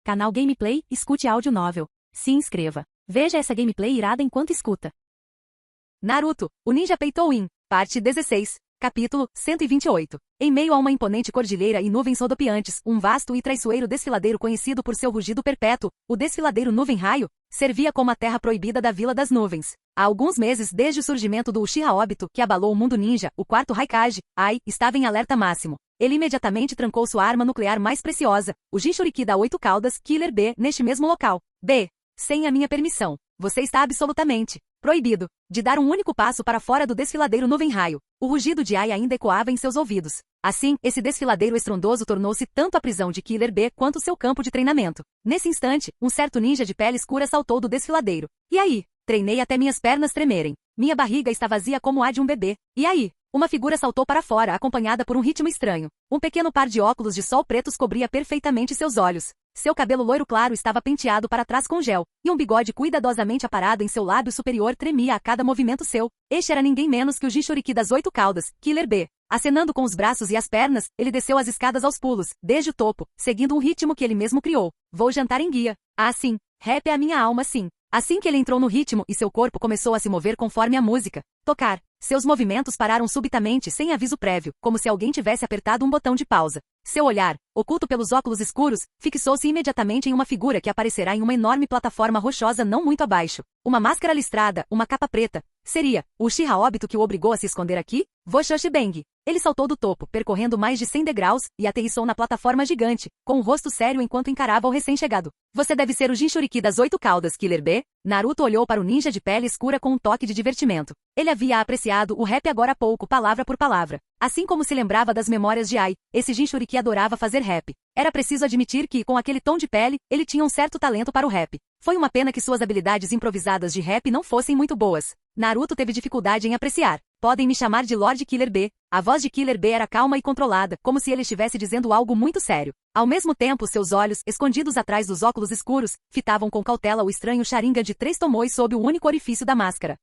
Canal Gameplay, escute áudio novel. Se inscreva. Veja essa gameplay irada enquanto escuta. Naruto, o Ninja Peitou-in, parte 16, capítulo 128. Em meio a uma imponente cordilheira e nuvens rodopiantes, um vasto e traiçoeiro desfiladeiro conhecido por seu rugido perpétuo, o desfiladeiro Nuvem-Raio, servia como a terra proibida da Vila das Nuvens. Há alguns meses desde o surgimento do Uchiha Obito, que abalou o mundo ninja, o quarto Raikage, Ai, estava em alerta máximo. Ele imediatamente trancou sua arma nuclear mais preciosa, o Jinchuriki da 8 caudas, Killer B, neste mesmo local. B. Sem a minha permissão. Você está absolutamente proibido de dar um único passo para fora do desfiladeiro Nuvem-Raio. O rugido de Ai ainda ecoava em seus ouvidos. Assim, esse desfiladeiro estrondoso tornou-se tanto a prisão de Killer B quanto seu campo de treinamento. Nesse instante, um certo ninja de pele escura saltou do desfiladeiro. E aí? Treinei até minhas pernas tremerem. Minha barriga está vazia como a de um bebê. E aí? Uma figura saltou para fora, acompanhada por um ritmo estranho. Um pequeno par de óculos de sol pretos cobria perfeitamente seus olhos. Seu cabelo loiro claro estava penteado para trás com gel, e um bigode cuidadosamente aparado em seu lábio superior tremia a cada movimento seu. Este era ninguém menos que o Jinchuriki das 8 caudas, Killer B. Acenando com os braços e as pernas, ele desceu as escadas aos pulos, desde o topo, seguindo um ritmo que ele mesmo criou. Vou jantar em guia. Ah, sim. Rap é a minha alma, sim. Assim que ele entrou no ritmo e seu corpo começou a se mover conforme a música tocar, seus movimentos pararam subitamente sem aviso prévio, como se alguém tivesse apertado um botão de pausa. Seu olhar, oculto pelos óculos escuros, fixou-se imediatamente em uma figura que aparecerá em uma enorme plataforma rochosa não muito abaixo. Uma máscara listrada, uma capa preta. Seria o Uchiha Obito que o obrigou a se esconder aqui? Voshoshibeng. Ele saltou do topo, percorrendo mais de 100 degraus, e aterrissou na plataforma gigante, com o rosto sério enquanto encarava o recém-chegado. Você deve ser o Jinchuriki das 8 caudas, Killer B? Naruto olhou para o ninja de pele escura com um toque de divertimento. Ele havia apreciado o rap agora há pouco, palavra por palavra. Assim como se lembrava das memórias de Ai, esse Jinchuriki adorava fazer rap. Era preciso admitir que, com aquele tom de pele, ele tinha um certo talento para o rap. Foi uma pena que suas habilidades improvisadas de rap não fossem muito boas. Naruto teve dificuldade em apreciar. Podem me chamar de Lord Killer B. A voz de Killer B era calma e controlada, como se ele estivesse dizendo algo muito sério. Ao mesmo tempo, seus olhos, escondidos atrás dos óculos escuros, fitavam com cautela o estranho Sharingan de 3 tomoes sob o único orifício da máscara.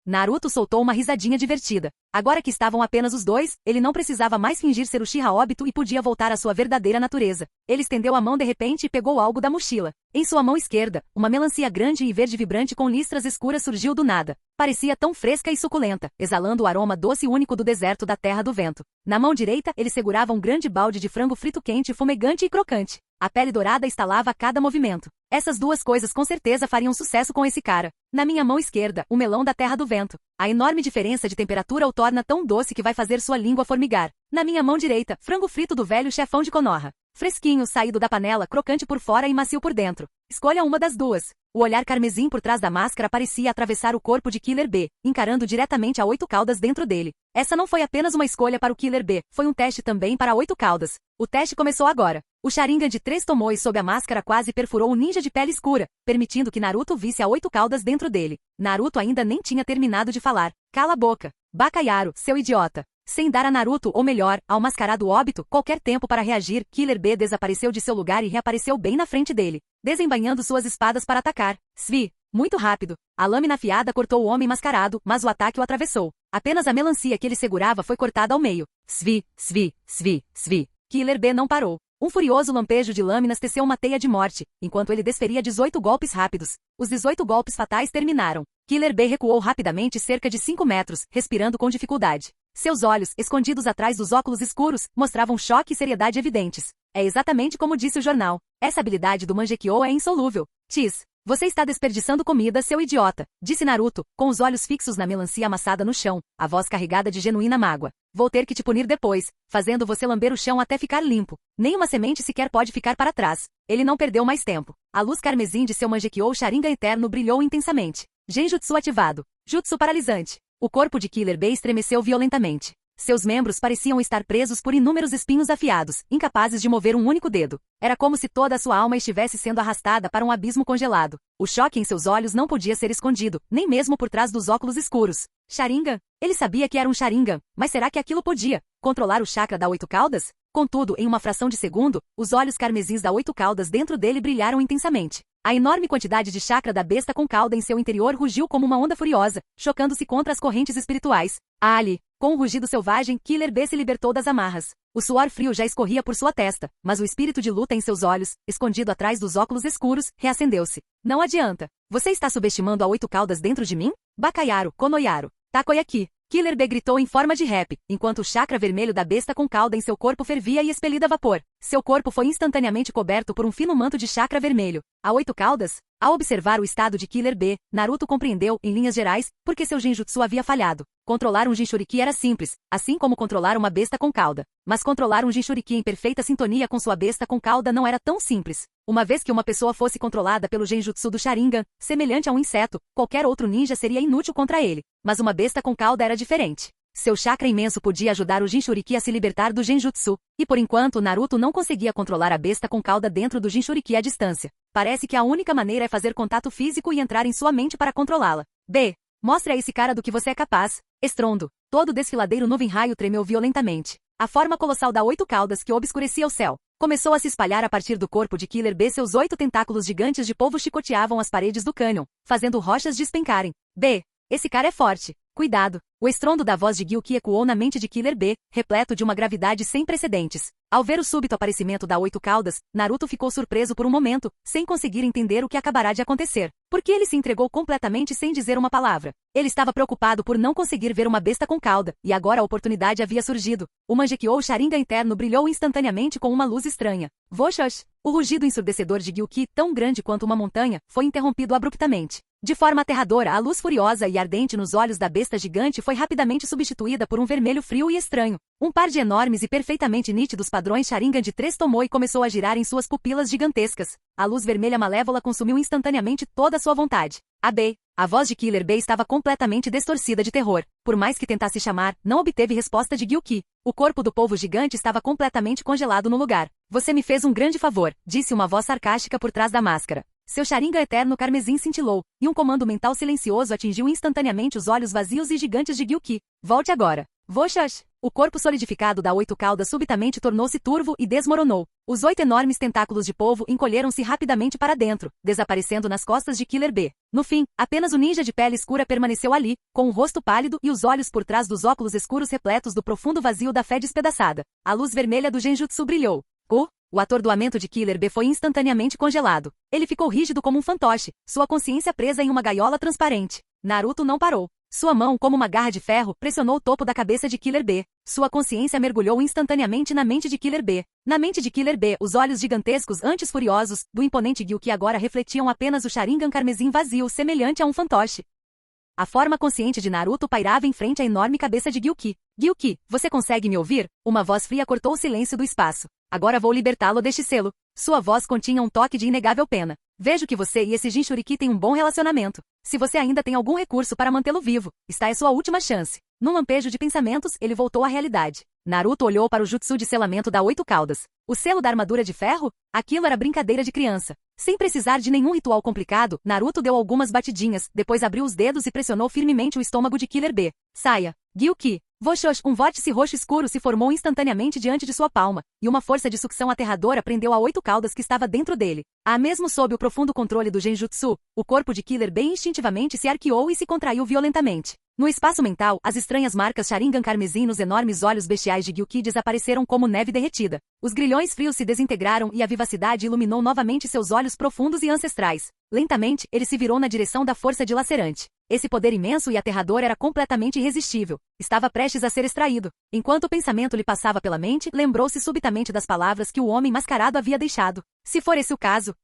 Naruto soltou uma risadinha divertida. Agora que estavam apenas os dois, ele não precisava mais fingir ser o Uchiha Obito e podia voltar à sua verdadeira natureza. Ele estendeu a mão de repente e pegou algo da mochila. Em sua mão esquerda, uma melancia grande e verde vibrante com listras escuras surgiu do nada. Parecia tão fresca e suculenta, exalando o aroma doce único do deserto da Terra do Vento. Na mão direita, ele segurava um grande balde de frango frito quente, fumegante e crocante. A pele dourada estalava a cada movimento. Essas duas coisas com certeza fariam sucesso com esse cara. Na minha mão esquerda, o melão da Terra do Vento. A enorme diferença de temperatura o torna tão doce que vai fazer sua língua formigar. Na minha mão direita, frango frito do velho chefão de Konoha. Fresquinho, saído da panela, crocante por fora e macio por dentro. Escolha uma das duas. O olhar carmesim por trás da máscara parecia atravessar o corpo de Killer B, encarando diretamente a 8 caudas dentro dele. Essa não foi apenas uma escolha para o Killer B, foi um teste também para 8 caudas. O teste começou agora. O Sharingan de 3 tomoes sob a máscara quase perfurou o ninja de pele escura, permitindo que Naruto visse a 8 caudas dentro dele. Naruto ainda nem tinha terminado de falar. Cala a boca. Bakayaru, seu idiota. Sem dar a Naruto, ou melhor, ao mascarado Obito, qualquer tempo para reagir, Killer B desapareceu de seu lugar e reapareceu bem na frente dele, desembainhando suas espadas para atacar. Svi. Muito rápido. A lâmina afiada cortou o homem mascarado, mas o ataque o atravessou. Apenas a melancia que ele segurava foi cortada ao meio. Svi, svi, svi, svi. Killer B não parou. Um furioso lampejo de lâminas teceu uma teia de morte, enquanto ele desferia 18 golpes rápidos. Os 18 golpes fatais terminaram. Killer B recuou rapidamente cerca de 5 metros, respirando com dificuldade. Seus olhos, escondidos atrás dos óculos escuros, mostravam choque e seriedade evidentes. É exatamente como disse o jornal. Essa habilidade do Mangekyo é insolúvel. Tis. Você está desperdiçando comida, seu idiota, disse Naruto, com os olhos fixos na melancia amassada no chão, a voz carregada de genuína mágoa. Vou ter que te punir depois, fazendo você lamber o chão até ficar limpo. Nenhuma semente sequer pode ficar para trás. Ele não perdeu mais tempo. A luz carmesim de seu Mangekyo Sharingan eterno brilhou intensamente. Genjutsu ativado. Jutsu paralisante. O corpo de Killer B estremeceu violentamente. Seus membros pareciam estar presos por inúmeros espinhos afiados, incapazes de mover um único dedo. Era como se toda a sua alma estivesse sendo arrastada para um abismo congelado. O choque em seus olhos não podia ser escondido, nem mesmo por trás dos óculos escuros. Sharingan? Ele sabia que era um Sharingan, mas será que aquilo podia controlar o chakra da 8 caudas? Contudo, em uma fração de segundo, os olhos carmesins da 8 caudas dentro dele brilharam intensamente. A enorme quantidade de chakra da besta com cauda em seu interior rugiu como uma onda furiosa, chocando-se contra as correntes espirituais. Ali, Com um rugido selvagem, Killer B se libertou das amarras. O suor frio já escorria por sua testa, mas o espírito de luta em seus olhos, escondido atrás dos óculos escuros, reacendeu-se. Não adianta. Você está subestimando a 8 caudas dentro de mim? Bacaiaro, Konoyaro, Takoyaki. Killer B gritou em forma de rap, enquanto o chakra vermelho da besta com cauda em seu corpo fervia e expelida vapor. Seu corpo foi instantaneamente coberto por um fino manto de chakra vermelho. A 8 caudas? Ao observar o estado de Killer B, Naruto compreendeu, em linhas gerais, por que seu genjutsu havia falhado. Controlar um Jinchuriki era simples, assim como controlar uma besta com cauda. Mas controlar um Jinchuriki em perfeita sintonia com sua besta com cauda não era tão simples. Uma vez que uma pessoa fosse controlada pelo genjutsu do Sharingan, semelhante a um inseto, qualquer outro ninja seria inútil contra ele. Mas uma besta com cauda era diferente. Seu chakra imenso podia ajudar o Jinchuriki a se libertar do genjutsu, e por enquanto Naruto não conseguia controlar a besta com cauda dentro do Jinchuriki à distância. Parece que a única maneira é fazer contato físico e entrar em sua mente para controlá-la. B. Mostre a esse cara do que você é capaz. Estrondo. Todo o desfiladeiro nuvem-raio tremeu violentamente. A forma colossal da 8 caudas que obscurecia o céu começou a se espalhar a partir do corpo de Killer B. Seus 8 tentáculos gigantes de polvo chicoteavam as paredes do cânion, fazendo rochas despencarem. B. Esse cara é forte. Cuidado. O estrondo da voz de Gyuki ecoou na mente de Killer B, repleto de uma gravidade sem precedentes. Ao ver o súbito aparecimento da 8 caudas, Naruto ficou surpreso por um momento, sem conseguir entender o que acabará de acontecer. Porque ele se entregou completamente sem dizer uma palavra. Ele estava preocupado por não conseguir ver uma besta com cauda, e agora a oportunidade havia surgido. O Mangekyou Sharingan interno brilhou instantaneamente com uma luz estranha. Voxosh! O rugido ensurdecedor de Gyuki, tão grande quanto uma montanha, foi interrompido abruptamente. De forma aterradora, a luz furiosa e ardente nos olhos da besta gigante foi rapidamente substituída por um vermelho frio e estranho. Um par de enormes e perfeitamente nítidos padrões Sharingan de 3 tomou e começou a girar em suas pupilas gigantescas. A luz vermelha malévola consumiu instantaneamente toda a sua vontade. A voz de Killer B estava completamente distorcida de terror. Por mais que tentasse chamar, não obteve resposta de Gyuki. O corpo do polvo gigante estava completamente congelado no lugar. Você me fez um grande favor, disse uma voz sarcástica por trás da máscara. Seu Sharingan eterno carmesim cintilou, e um comando mental silencioso atingiu instantaneamente os olhos vazios e gigantes de Gyuki. Volte agora. Voxosh! O corpo solidificado da 8 caudas subitamente tornou-se turvo e desmoronou. Os 8 enormes tentáculos de polvo encolheram-se rapidamente para dentro, desaparecendo nas costas de Killer B. No fim, apenas o ninja de pele escura permaneceu ali, com o rosto pálido e os olhos por trás dos óculos escuros repletos do profundo vazio da fé despedaçada. A luz vermelha do genjutsu brilhou. O atordoamento de Killer B foi instantaneamente congelado. Ele ficou rígido como um fantoche, sua consciência presa em uma gaiola transparente. Naruto não parou. Sua mão, como uma garra de ferro, pressionou o topo da cabeça de Killer B. Sua consciência mergulhou instantaneamente na mente de Killer B. Na mente de Killer B, os olhos gigantescos, antes furiosos, do imponente Gyuki agora refletiam apenas o Sharingan carmesim vazio, semelhante a um fantoche. A forma consciente de Naruto pairava em frente à enorme cabeça de Gyuki. Gyuki, você consegue me ouvir? Uma voz fria cortou o silêncio do espaço. Agora vou libertá-lo deste selo. Sua voz continha um toque de inegável pena. Vejo que você e esse Jinchuriki têm um bom relacionamento. Se você ainda tem algum recurso para mantê-lo vivo, esta é sua última chance. Num lampejo de pensamentos, ele voltou à realidade. Naruto olhou para o jutsu de selamento da 8 caudas. O selo da armadura de ferro? Aquilo era brincadeira de criança. Sem precisar de nenhum ritual complicado, Naruto deu algumas batidinhas, depois abriu os dedos e pressionou firmemente o estômago de Killer B. Saia. Gyuki. Voxosh, um vórtice roxo escuro se formou instantaneamente diante de sua palma, e uma força de sucção aterradora prendeu a 8 caudas que estava dentro dele. Mesmo sob o profundo controle do genjutsu, o corpo de Killer B instintivamente se arqueou e se contraiu violentamente. No espaço mental, as estranhas marcas Sharingan carmesim nos enormes olhos bestiais de Gyuki desapareceram como neve derretida. Os grilhões frios se desintegraram e a vivacidade iluminou novamente seus olhos profundos e ancestrais. Lentamente, ele se virou na direção da força dilacerante. Esse poder imenso e aterrador era completamente irresistível. Estava prestes a ser extraído. Enquanto o pensamento lhe passava pela mente, lembrou-se subitamente das palavras que o homem mascarado havia deixado. Se for esse o caso,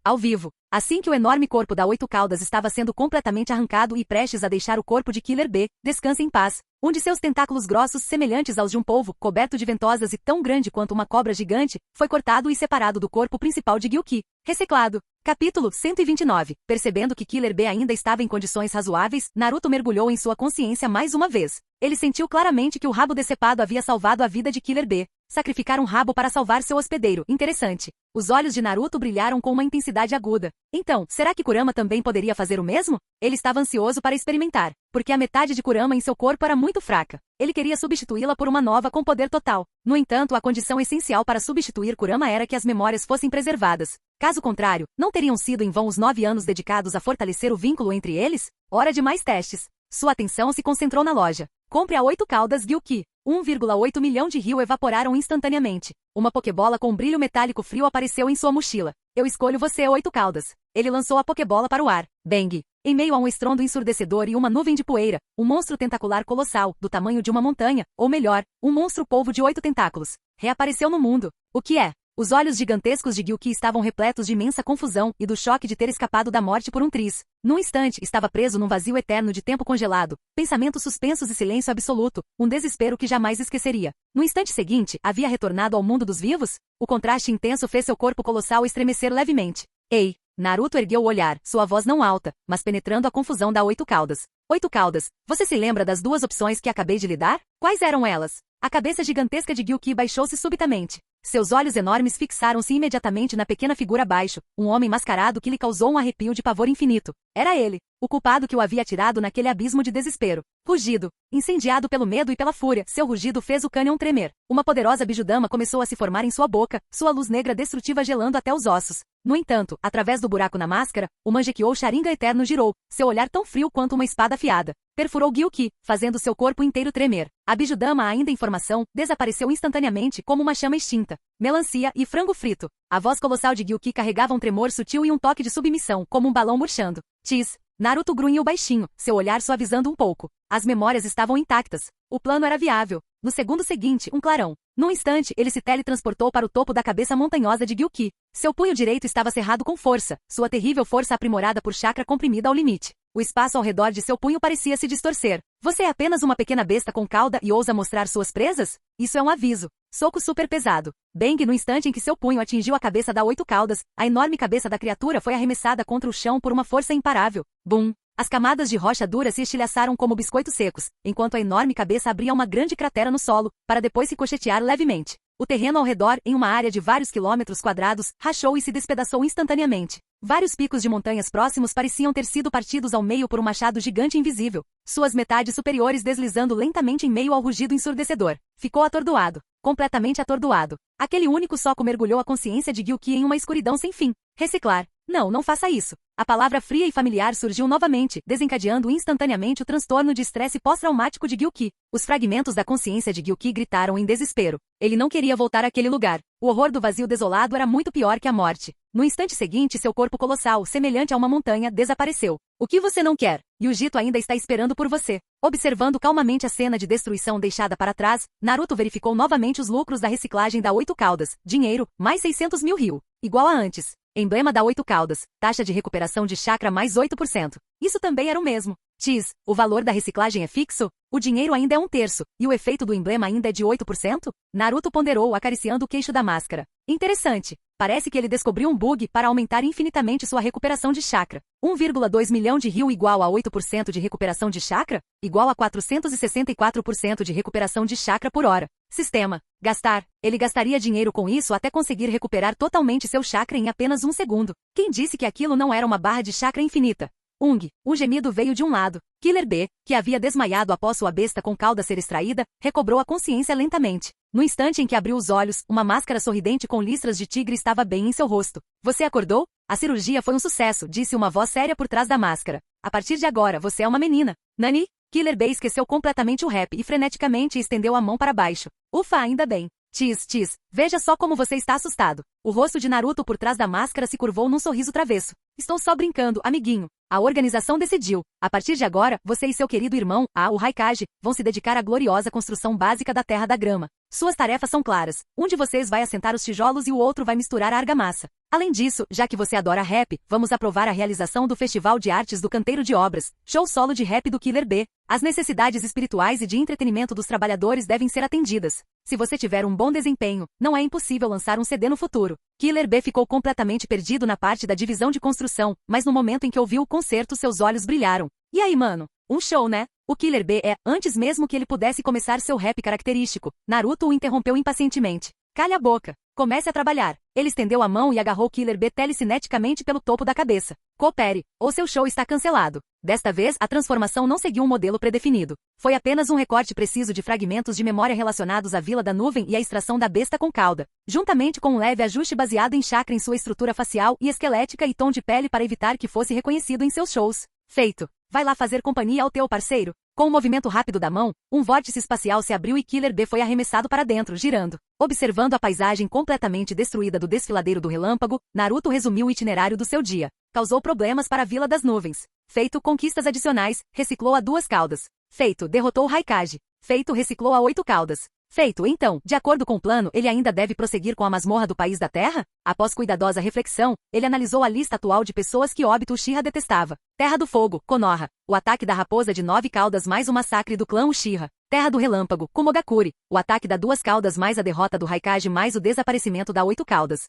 ao vivo. Assim que o enorme corpo da 8 caudas estava sendo completamente arrancado e prestes a deixar o corpo de Killer B, descanse em paz. Um de seus tentáculos grossos, semelhantes aos de um polvo, coberto de ventosas e tão grande quanto uma cobra gigante, foi cortado e separado do corpo principal de Gyuki. Reciclado. Capítulo 129. Percebendo que Killer B ainda estava em condições razoáveis, Naruto mergulhou em sua consciência mais uma vez. Ele sentiu claramente que o rabo decepado havia salvado a vida de Killer B. Sacrificar um rabo para salvar seu hospedeiro. Interessante. Os olhos de Naruto brilharam com uma intensidade aguda. Então, será que Kurama também poderia fazer o mesmo? Ele estava ansioso para experimentar, porque a metade de Kurama em seu corpo era muito fraca. Ele queria substituí-la por uma nova com poder total. No entanto, a condição essencial para substituir Kurama era que as memórias fossem preservadas. Caso contrário, não teriam sido em vão os 9 anos dedicados a fortalecer o vínculo entre eles? Hora de mais testes. Sua atenção se concentrou na loja. Compre a 8 caudas Gyuki. 1,8 milhão de ryu evaporaram instantaneamente. Uma pokebola com brilho metálico frio apareceu em sua mochila. Eu escolho você, 8 caudas. Ele lançou a pokebola para o ar. Bang! Em meio a um estrondo ensurdecedor e uma nuvem de poeira, um monstro tentacular colossal, do tamanho de uma montanha, ou melhor, um monstro polvo de 8 tentáculos, reapareceu no mundo. O que é? Os olhos gigantescos de Gyuki estavam repletos de imensa confusão e do choque de ter escapado da morte por um triz. Num instante, estava preso num vazio eterno de tempo congelado, pensamentos suspensos e silêncio absoluto, um desespero que jamais esqueceria. No instante seguinte, havia retornado ao mundo dos vivos? O contraste intenso fez seu corpo colossal estremecer levemente. Ei! Naruto ergueu o olhar, sua voz não alta, mas penetrando a confusão da 8 caudas. 8 caudas, você se lembra das 2 opções que acabei de lhe dar? Quais eram elas? A cabeça gigantesca de Gyuki baixou-se subitamente. Seus olhos enormes fixaram-se imediatamente na pequena figura abaixo, um homem mascarado que lhe causou um arrepio de pavor infinito. Era ele, o culpado que o havia tirado naquele abismo de desespero. Rugido. Incendiado pelo medo e pela fúria, seu rugido fez o cânion tremer. Uma poderosa bijudama começou a se formar em sua boca, sua luz negra destrutiva gelando até os ossos. No entanto, através do buraco na máscara, o Mangekyou Sharingan eterno girou, seu olhar tão frio quanto uma espada afiada. Perfurou Gyuki, fazendo seu corpo inteiro tremer. A bijudama, ainda em formação, desapareceu instantaneamente como uma chama extinta. Melancia e frango frito. A voz colossal de Gyuki carregava um tremor sutil e um toque de submissão, como um balão murchando. Tis. Naruto grunhiu baixinho, seu olhar suavizando um pouco. As memórias estavam intactas. O plano era viável. No segundo seguinte, um clarão. Num instante, ele se teletransportou para o topo da cabeça montanhosa de Gyuki. Seu punho direito estava cerrado com força, sua terrível força aprimorada por chakra comprimida ao limite. O espaço ao redor de seu punho parecia se distorcer. Você é apenas uma pequena besta com cauda e ousa mostrar suas presas? Isso é um aviso. Soco super pesado. Bang! No instante em que seu punho atingiu a cabeça da 8 caudas, a enorme cabeça da criatura foi arremessada contra o chão por uma força imparável. Bum! As camadas de rocha dura se estilhaçaram como biscoitos secos, enquanto a enorme cabeça abria uma grande cratera no solo, para depois se cochetear levemente. O terreno ao redor, em uma área de vários quilômetros quadrados, rachou e se despedaçou instantaneamente. Vários picos de montanhas próximos pareciam ter sido partidos ao meio por um machado gigante invisível, suas metades superiores deslizando lentamente em meio ao rugido ensurdecedor. Ficou atordoado, completamente atordoado. Aquele único soco mergulhou a consciência de Gyuki em uma escuridão sem fim. Reciclar. Não faça isso. A palavra fria e familiar surgiu novamente, desencadeando instantaneamente o transtorno de estresse pós-traumático de Gyuki. Os fragmentos da consciência de Gyuki gritaram em desespero. Ele não queria voltar àquele lugar. O horror do vazio desolado era muito pior que a morte. No instante seguinte, seu corpo colossal, semelhante a uma montanha, desapareceu. O que você não quer? Yujito ainda está esperando por você. Observando calmamente a cena de destruição deixada para trás, Naruto verificou novamente os lucros da reciclagem da 8 caudas. Dinheiro, mais 600 mil ryu. Igual a antes. Emblema da 8 caudas. Taxa de recuperação de chakra mais 8%. Isso também era o mesmo. Tis, o valor da reciclagem é fixo? O dinheiro ainda é 1/3, e o efeito do emblema ainda é de 8%? Naruto ponderou, acariciando o queixo da máscara. Interessante. Parece que ele descobriu um bug para aumentar infinitamente sua recuperação de chakra. 1,2 milhão de ryu igual a 8% de recuperação de chakra? Igual a 464% de recuperação de chakra por hora. Sistema. Gastar. Ele gastaria dinheiro com isso até conseguir recuperar totalmente seu chakra em apenas 1 segundo. Quem disse que aquilo não era uma barra de chakra infinita? Um gemido veio de um lado. Killer B, que havia desmaiado após sua besta com cauda ser extraída, recobrou a consciência lentamente. No instante em que abriu os olhos, uma máscara sorridente com listras de tigre estava bem em seu rosto. Você acordou? A cirurgia foi um sucesso, disse uma voz séria por trás da máscara. A partir de agora, você é uma menina. Nani? Killer B esqueceu completamente o rap e freneticamente estendeu a mão para baixo. Ufa, ainda bem. Tis, veja só como você está assustado. O rosto de Naruto por trás da máscara se curvou num sorriso travesso. Estou só brincando, amiguinho. A organização decidiu. A partir de agora, você e seu querido irmão, o Raikage, vão se dedicar à gloriosa construção básica da Terra da Grama. Suas tarefas são claras. Um de vocês vai assentar os tijolos e o outro vai misturar a argamassa. Além disso, já que você adora rap, vamos aprovar a realização do Festival de Artes do Canteiro de Obras, show solo de rap do Killer B. As necessidades espirituais e de entretenimento dos trabalhadores devem ser atendidas. Se você tiver um bom desempenho, não é impossível lançar um CD no futuro. Killer B ficou completamente perdido na parte da divisão de construção, mas no momento em que ouviu o concerto seus olhos brilharam. E aí, mano? Um show, né? O Killer B antes mesmo que ele pudesse começar seu rap característico, Naruto o interrompeu impacientemente. Calha a boca. Comece a trabalhar. Ele estendeu a mão e agarrou Killer B telecineticamente pelo topo da cabeça. Coopere, ou seu show está cancelado. Desta vez, a transformação não seguiu um modelo predefinido. Foi apenas um recorte preciso de fragmentos de memória relacionados à Vila da Nuvem e à extração da besta com cauda, juntamente com um leve ajuste baseado em chakra em sua estrutura facial e esquelética e tom de pele para evitar que fosse reconhecido em seus shows. Feito. Vai lá fazer companhia ao teu parceiro. Com um movimento rápido da mão, um vórtice espacial se abriu e Killer B foi arremessado para dentro, girando. Observando a paisagem completamente destruída do desfiladeiro do relâmpago, Naruto resumiu o itinerário do seu dia. Causou problemas para a Vila das Nuvens. Feito, conquistas adicionais, reciclou a 2 caudas. Feito, derrotou o Raikage. Feito, reciclou a 8 caudas. Feito, então, de acordo com o plano, ele ainda deve prosseguir com a masmorra do País da Terra? Após cuidadosa reflexão, ele analisou a lista atual de pessoas que Obito Uchiha detestava. Terra do Fogo, Konoha. O ataque da raposa de 9 caudas mais o massacre do clã Uchiha. Terra do Relâmpago, Kumogakure. O ataque da 2 caudas mais a derrota do Raikage mais o desaparecimento da 8 caudas.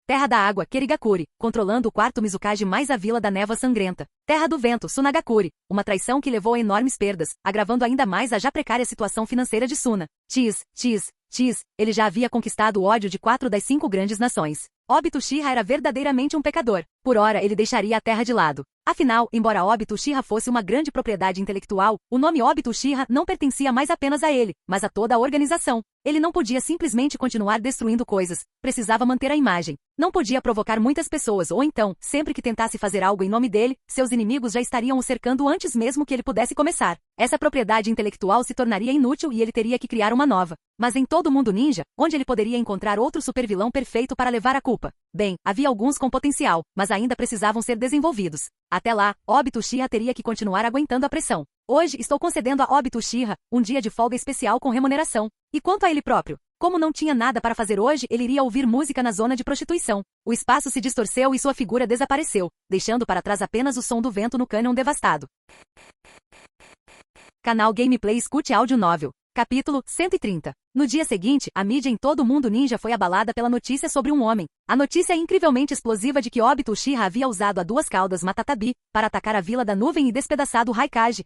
Terra da Água, Kerigakure, controlando o 4º Mizukage mais a Vila da Névoa Sangrenta. Terra do Vento, Sunagakure, uma traição que levou a enormes perdas, agravando ainda mais a já precária situação financeira de Suna. Ele já havia conquistado o ódio de 4 das 5 grandes nações. Obito Uchiha era verdadeiramente um pecador. Por ora ele deixaria a terra de lado. Afinal, embora Obito Uchiha fosse uma grande propriedade intelectual, o nome Obito Uchiha não pertencia mais apenas a ele, mas a toda a organização. Ele não podia simplesmente continuar destruindo coisas, precisava manter a imagem. Não podia provocar muitas pessoas ou então, sempre que tentasse fazer algo em nome dele, seus inimigos já estariam o cercando antes mesmo que ele pudesse começar. Essa propriedade intelectual se tornaria inútil e ele teria que criar uma nova. Mas em todo mundo ninja, onde ele poderia encontrar outro supervilão perfeito para levar a culpa? Bem, havia alguns com potencial, mas ainda precisavam ser desenvolvidos. Até lá, Obito Uchiha teria que continuar aguentando a pressão. Hoje estou concedendo a Obito Uchiha um dia de folga especial com remuneração. E quanto a ele próprio? Como não tinha nada para fazer hoje, ele iria ouvir música na zona de prostituição. O espaço se distorceu e sua figura desapareceu, deixando para trás apenas o som do vento no cânion devastado. Canal Gameplay escute áudio novel. Capítulo 130. No dia seguinte, a mídia em todo o mundo ninja foi abalada pela notícia sobre um homem. A notícia incrivelmente explosiva de que Obito Uchiha havia usado a 2 caudas Matatabi para atacar a Vila da Nuvem e despedaçado o Raikage.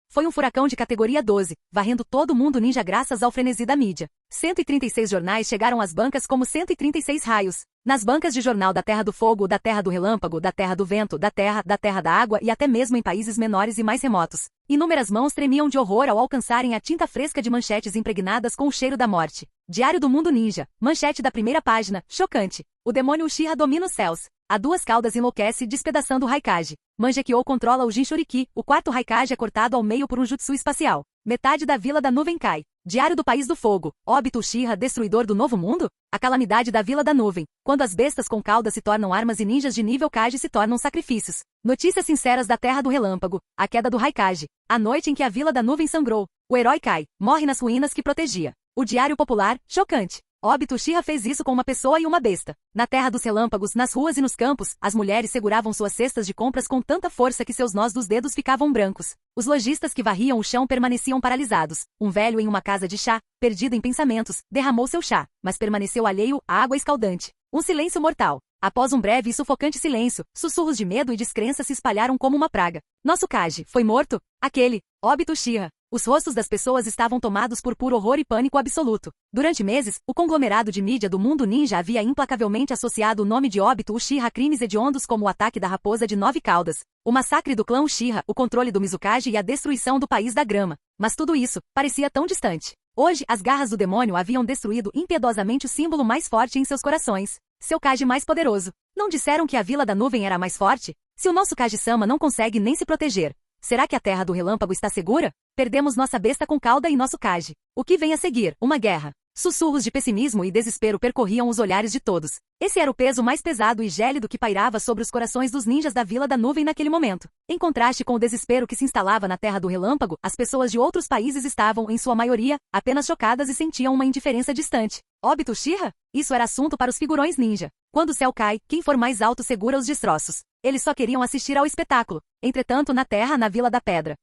Foi um furacão de categoria 12, varrendo todo o mundo ninja graças ao frenesi da mídia. 136 jornais chegaram às bancas como 136 raios. Nas bancas de jornal da Terra do Fogo, da Terra do Relâmpago, da Terra do Vento, da Terra da Água e até mesmo em países menores e mais remotos. Inúmeras mãos tremiam de horror ao alcançarem a tinta fresca de manchetes impregnadas com o cheiro da morte. Diário do Mundo Ninja. Manchete da primeira página. Chocante. O demônio Uchiha domina os céus. A 2 caudas enlouquece despedaçando o Raikage. Mangekyou controla o Jinchuriki. O 4º Raikage é cortado ao meio por um jutsu espacial. Metade da Vila da Nuvem cai. Diário do País do Fogo. Obito Uchiha, destruidor do Novo Mundo? A calamidade da Vila da Nuvem. Quando as bestas com caudas se tornam armas e ninjas de nível Kage se tornam sacrifícios. Notícias sinceras da Terra do Relâmpago. A queda do Raikage. A noite em que a Vila da Nuvem sangrou. O herói cai. Morre nas ruínas que protegia. O Diário Popular. Chocante. Obito Uchiha fez isso com uma pessoa e uma besta. Na Terra dos Relâmpagos, nas ruas e nos campos, as mulheres seguravam suas cestas de compras com tanta força que seus nós dos dedos ficavam brancos. Os lojistas que varriam o chão permaneciam paralisados. Um velho em uma casa de chá, perdido em pensamentos, derramou seu chá, mas permaneceu alheio à água escaldante. Um silêncio mortal. Após um breve e sufocante silêncio, sussurros de medo e descrença se espalharam como uma praga. Nosso Kage foi morto? Aquele, Obito Uchiha. Os rostos das pessoas estavam tomados por puro horror e pânico absoluto. Durante meses, o conglomerado de mídia do mundo ninja havia implacavelmente associado o nome de Obito Uchiha a crimes hediondos como o ataque da raposa de 9 caudas, o massacre do clã Uchiha, o controle do Mizukage e a destruição do País da Grama. Mas tudo isso parecia tão distante. Hoje, as garras do demônio haviam destruído impiedosamente o símbolo mais forte em seus corações. Seu Kage mais poderoso. Não disseram que a Vila da Nuvem era mais forte? Se o nosso Kage-sama não consegue nem se proteger, será que a Terra do Relâmpago está segura? Perdemos nossa besta com cauda e nosso Kage. O que vem a seguir? Uma guerra. Sussurros de pessimismo e desespero percorriam os olhares de todos. Esse era o peso mais pesado e gélido que pairava sobre os corações dos ninjas da Vila da Nuvem naquele momento. Em contraste com o desespero que se instalava na Terra do Relâmpago, as pessoas de outros países estavam, em sua maioria, apenas chocadas e sentiam uma indiferença distante. Obito Uchiha? Isso era assunto para os figurões ninja. Quando o céu cai, quem for mais alto segura os destroços. Eles só queriam assistir ao espetáculo. Entretanto, na Terra, na Vila da Pedra,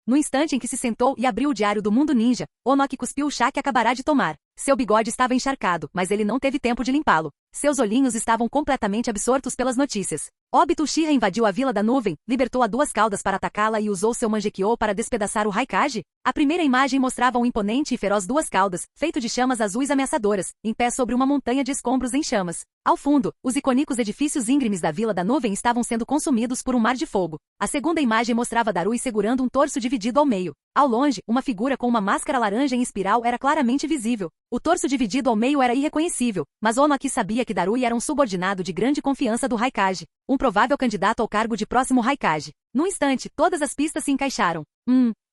no instante em que se sentou e abriu o Diário do Mundo Ninja, Onoki cuspiu o chá que acabará de tomar. Seu bigode estava encharcado, mas ele não teve tempo de limpá-lo. Seus olhinhos estavam completamente absortos pelas notícias. Obito Uchiha invadiu a Vila da Nuvem, libertou a 2 caudas para atacá-la e usou seu Mangekyou para despedaçar o Raikage? A primeira imagem mostrava um imponente e feroz 2 caudas, feito de chamas azuis ameaçadoras, em pé sobre uma montanha de escombros em chamas. Ao fundo, os icônicos edifícios íngremes da Vila da Nuvem estavam sendo consumidos por um mar de fogo. A segunda imagem mostrava Darui segurando um torso dividido ao meio. Ao longe, uma figura com uma máscara laranja em espiral era claramente visível. O torso dividido ao meio era irreconhecível, mas Onoki sabia que Darui era um subordinado de grande confiança do Raikage, um provável candidato ao cargo de próximo Raikage. Num instante, todas as pistas se encaixaram.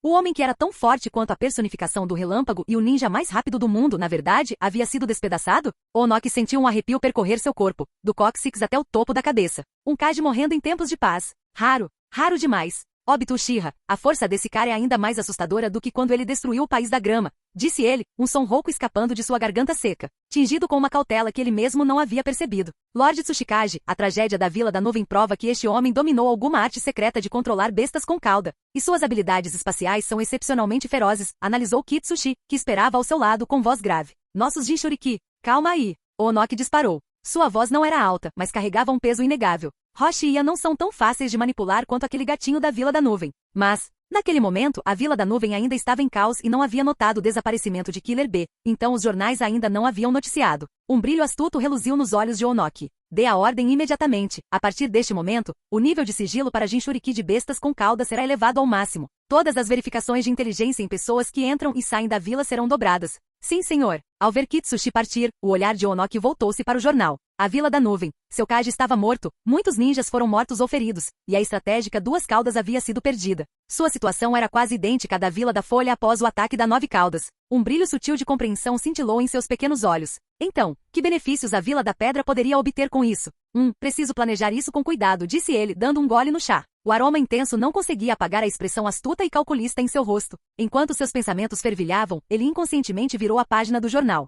O homem que era tão forte quanto a personificação do relâmpago e o ninja mais rápido do mundo, na verdade, havia sido despedaçado? Onoki sentiu um arrepio percorrer seu corpo, do cóccix até o topo da cabeça. Um Kage morrendo em tempos de paz. Raro, raro demais. Obito Uchiha, a força desse cara é ainda mais assustadora do que quando ele destruiu o país da grama, disse ele, um som rouco escapando de sua garganta seca, tingido com uma cautela que ele mesmo não havia percebido. Lord Tsuchikage, a tragédia da Vila da Nuvem prova que este homem dominou alguma arte secreta de controlar bestas com cauda, e suas habilidades espaciais são excepcionalmente ferozes, analisou Kitsushi, que esperava ao seu lado com voz grave. Nossos Jinchuriki, calma aí. Onoki disparou. Sua voz não era alta, mas carregava um peso inegável. Roshi e Ia não são tão fáceis de manipular quanto aquele gatinho da Vila da Nuvem. Mas, naquele momento, a Vila da Nuvem ainda estava em caos e não havia notado o desaparecimento de Killer B, então os jornais ainda não haviam noticiado. Um brilho astuto reluziu nos olhos de Onoki. Dê a ordem imediatamente. A partir deste momento, o nível de sigilo para Jinchuriki de bestas com cauda será elevado ao máximo. Todas as verificações de inteligência em pessoas que entram e saem da vila serão dobradas. Sim, senhor. Ao ver Kitsushi partir, o olhar de Onoki voltou-se para o jornal. A Vila da Nuvem. Seu Kage estava morto, muitos ninjas foram mortos ou feridos, e a estratégica Duas Caudas havia sido perdida. Sua situação era quase idêntica à da Vila da Folha após o ataque da Nove Caudas. Um brilho sutil de compreensão cintilou em seus pequenos olhos. Então, que benefícios a Vila da Pedra poderia obter com isso? Preciso planejar isso com cuidado, disse ele, dando um gole no chá. O aroma intenso não conseguia apagar a expressão astuta e calculista em seu rosto. Enquanto seus pensamentos fervilhavam, ele inconscientemente virou a página do jornal.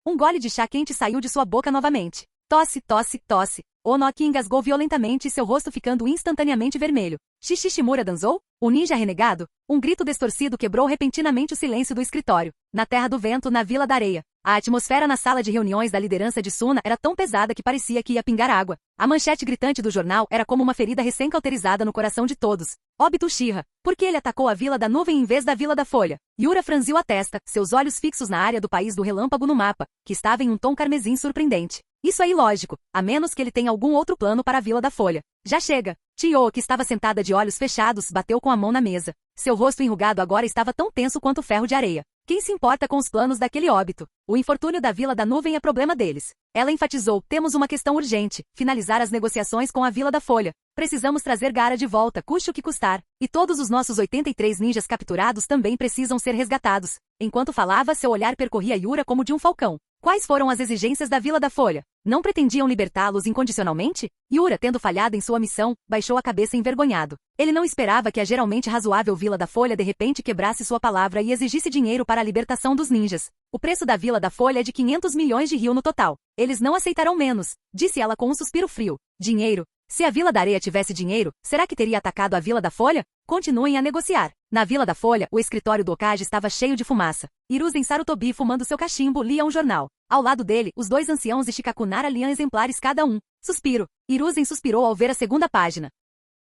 Um gole de chá quente saiu de sua boca novamente. Tosse, tosse, tosse. Onoki engasgou violentamente, seu rosto ficando instantaneamente vermelho. Shishimura dançou? O ninja renegado? Um grito distorcido quebrou repentinamente o silêncio do escritório. Na Terra do Vento, na Vila da Areia. A atmosfera na sala de reuniões da liderança de Suna era tão pesada que parecia que ia pingar água. A manchete gritante do jornal era como uma ferida recém-cauterizada no coração de todos. Obito Uchiha. Por que ele atacou a Vila da Nuvem em vez da Vila da Folha? Yura franziu a testa, seus olhos fixos na área do país do relâmpago no mapa, que estava em um tom carmesim surpreendente. Isso é ilógico, a menos que ele tenha algum outro plano para a Vila da Folha. Já chega. Tio, que estava sentada de olhos fechados, bateu com a mão na mesa. Seu rosto enrugado agora estava tão tenso quanto ferro de areia. Quem se importa com os planos daquele óbito? O infortúnio da Vila da Nuvem é problema deles. Ela enfatizou, temos uma questão urgente, finalizar as negociações com a Vila da Folha. Precisamos trazer Gaara de volta, custe o que custar. E todos os nossos 83 ninjas capturados também precisam ser resgatados. Enquanto falava, seu olhar percorria Yura como de um falcão. Quais foram as exigências da Vila da Folha? Não pretendiam libertá-los incondicionalmente? Yura, tendo falhado em sua missão, baixou a cabeça envergonhado. Ele não esperava que a geralmente razoável Vila da Folha de repente quebrasse sua palavra e exigisse dinheiro para a libertação dos ninjas. O preço da Vila da Folha é de 500 milhões de ryu no total. Eles não aceitarão menos, disse ela com um suspiro frio. Dinheiro? Se a Vila da Areia tivesse dinheiro, será que teria atacado a Vila da Folha? Continuem a negociar. Na Vila da Folha, o escritório do Okage estava cheio de fumaça. Hiruzen Sarutobi, fumando seu cachimbo, lia um jornal. Ao lado dele, os dois anciãos de Shikakunara liam exemplares cada um. Suspiro. Hiruzen suspirou ao ver a segunda página.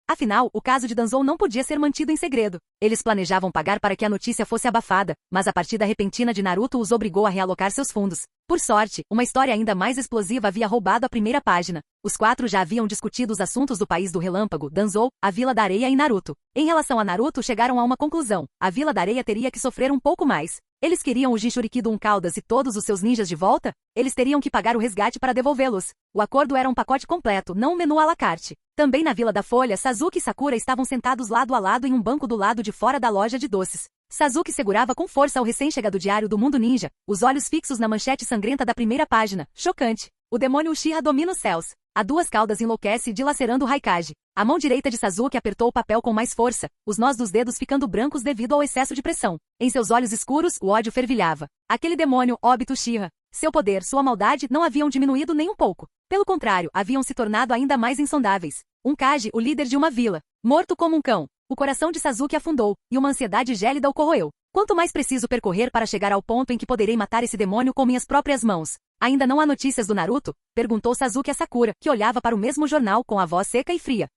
Afinal, o caso de Danzou não podia ser mantido em segredo. Eles planejavam pagar para que a notícia fosse abafada, mas a partida repentina de Naruto os obrigou a realocar seus fundos. Por sorte, uma história ainda mais explosiva havia roubado a primeira página. Os quatro já haviam discutido os assuntos do país do relâmpago, Danzou, a Vila da Areia e Naruto. Em relação a Naruto, chegaram a uma conclusão. A Vila da Areia teria que sofrer um pouco mais. Eles queriam o Jinchuriki do Uncaudas e todos os seus ninjas de volta? Eles teriam que pagar o resgate para devolvê-los. O acordo era um pacote completo, não um menu à la carte. Também na Vila da Folha, Sasuke e Sakura estavam sentados lado a lado em um banco do lado de fora da loja de doces. Sasuke segurava com força o recém-chegado diário do mundo ninja, os olhos fixos na manchete sangrenta da primeira página. Chocante. O demônio Uchiha domina os céus. A Duas Caudas enlouquece dilacerando o Raikage. A mão direita de Sasuke apertou o papel com mais força, os nós dos dedos ficando brancos devido ao excesso de pressão. Em seus olhos escuros, o ódio fervilhava. Aquele demônio, Obito Uchiha. Seu poder, sua maldade, não haviam diminuído nem um pouco. Pelo contrário, haviam se tornado ainda mais insondáveis. Um Kage, o líder de uma vila. Morto como um cão. O coração de Sasuke afundou, e uma ansiedade gélida o corroeu. Quanto mais preciso percorrer para chegar ao ponto em que poderei matar esse demônio com minhas próprias mãos? Ainda não há notícias do Naruto? Perguntou Sasuke a Sakura, que olhava para o mesmo jornal com a voz seca e fria.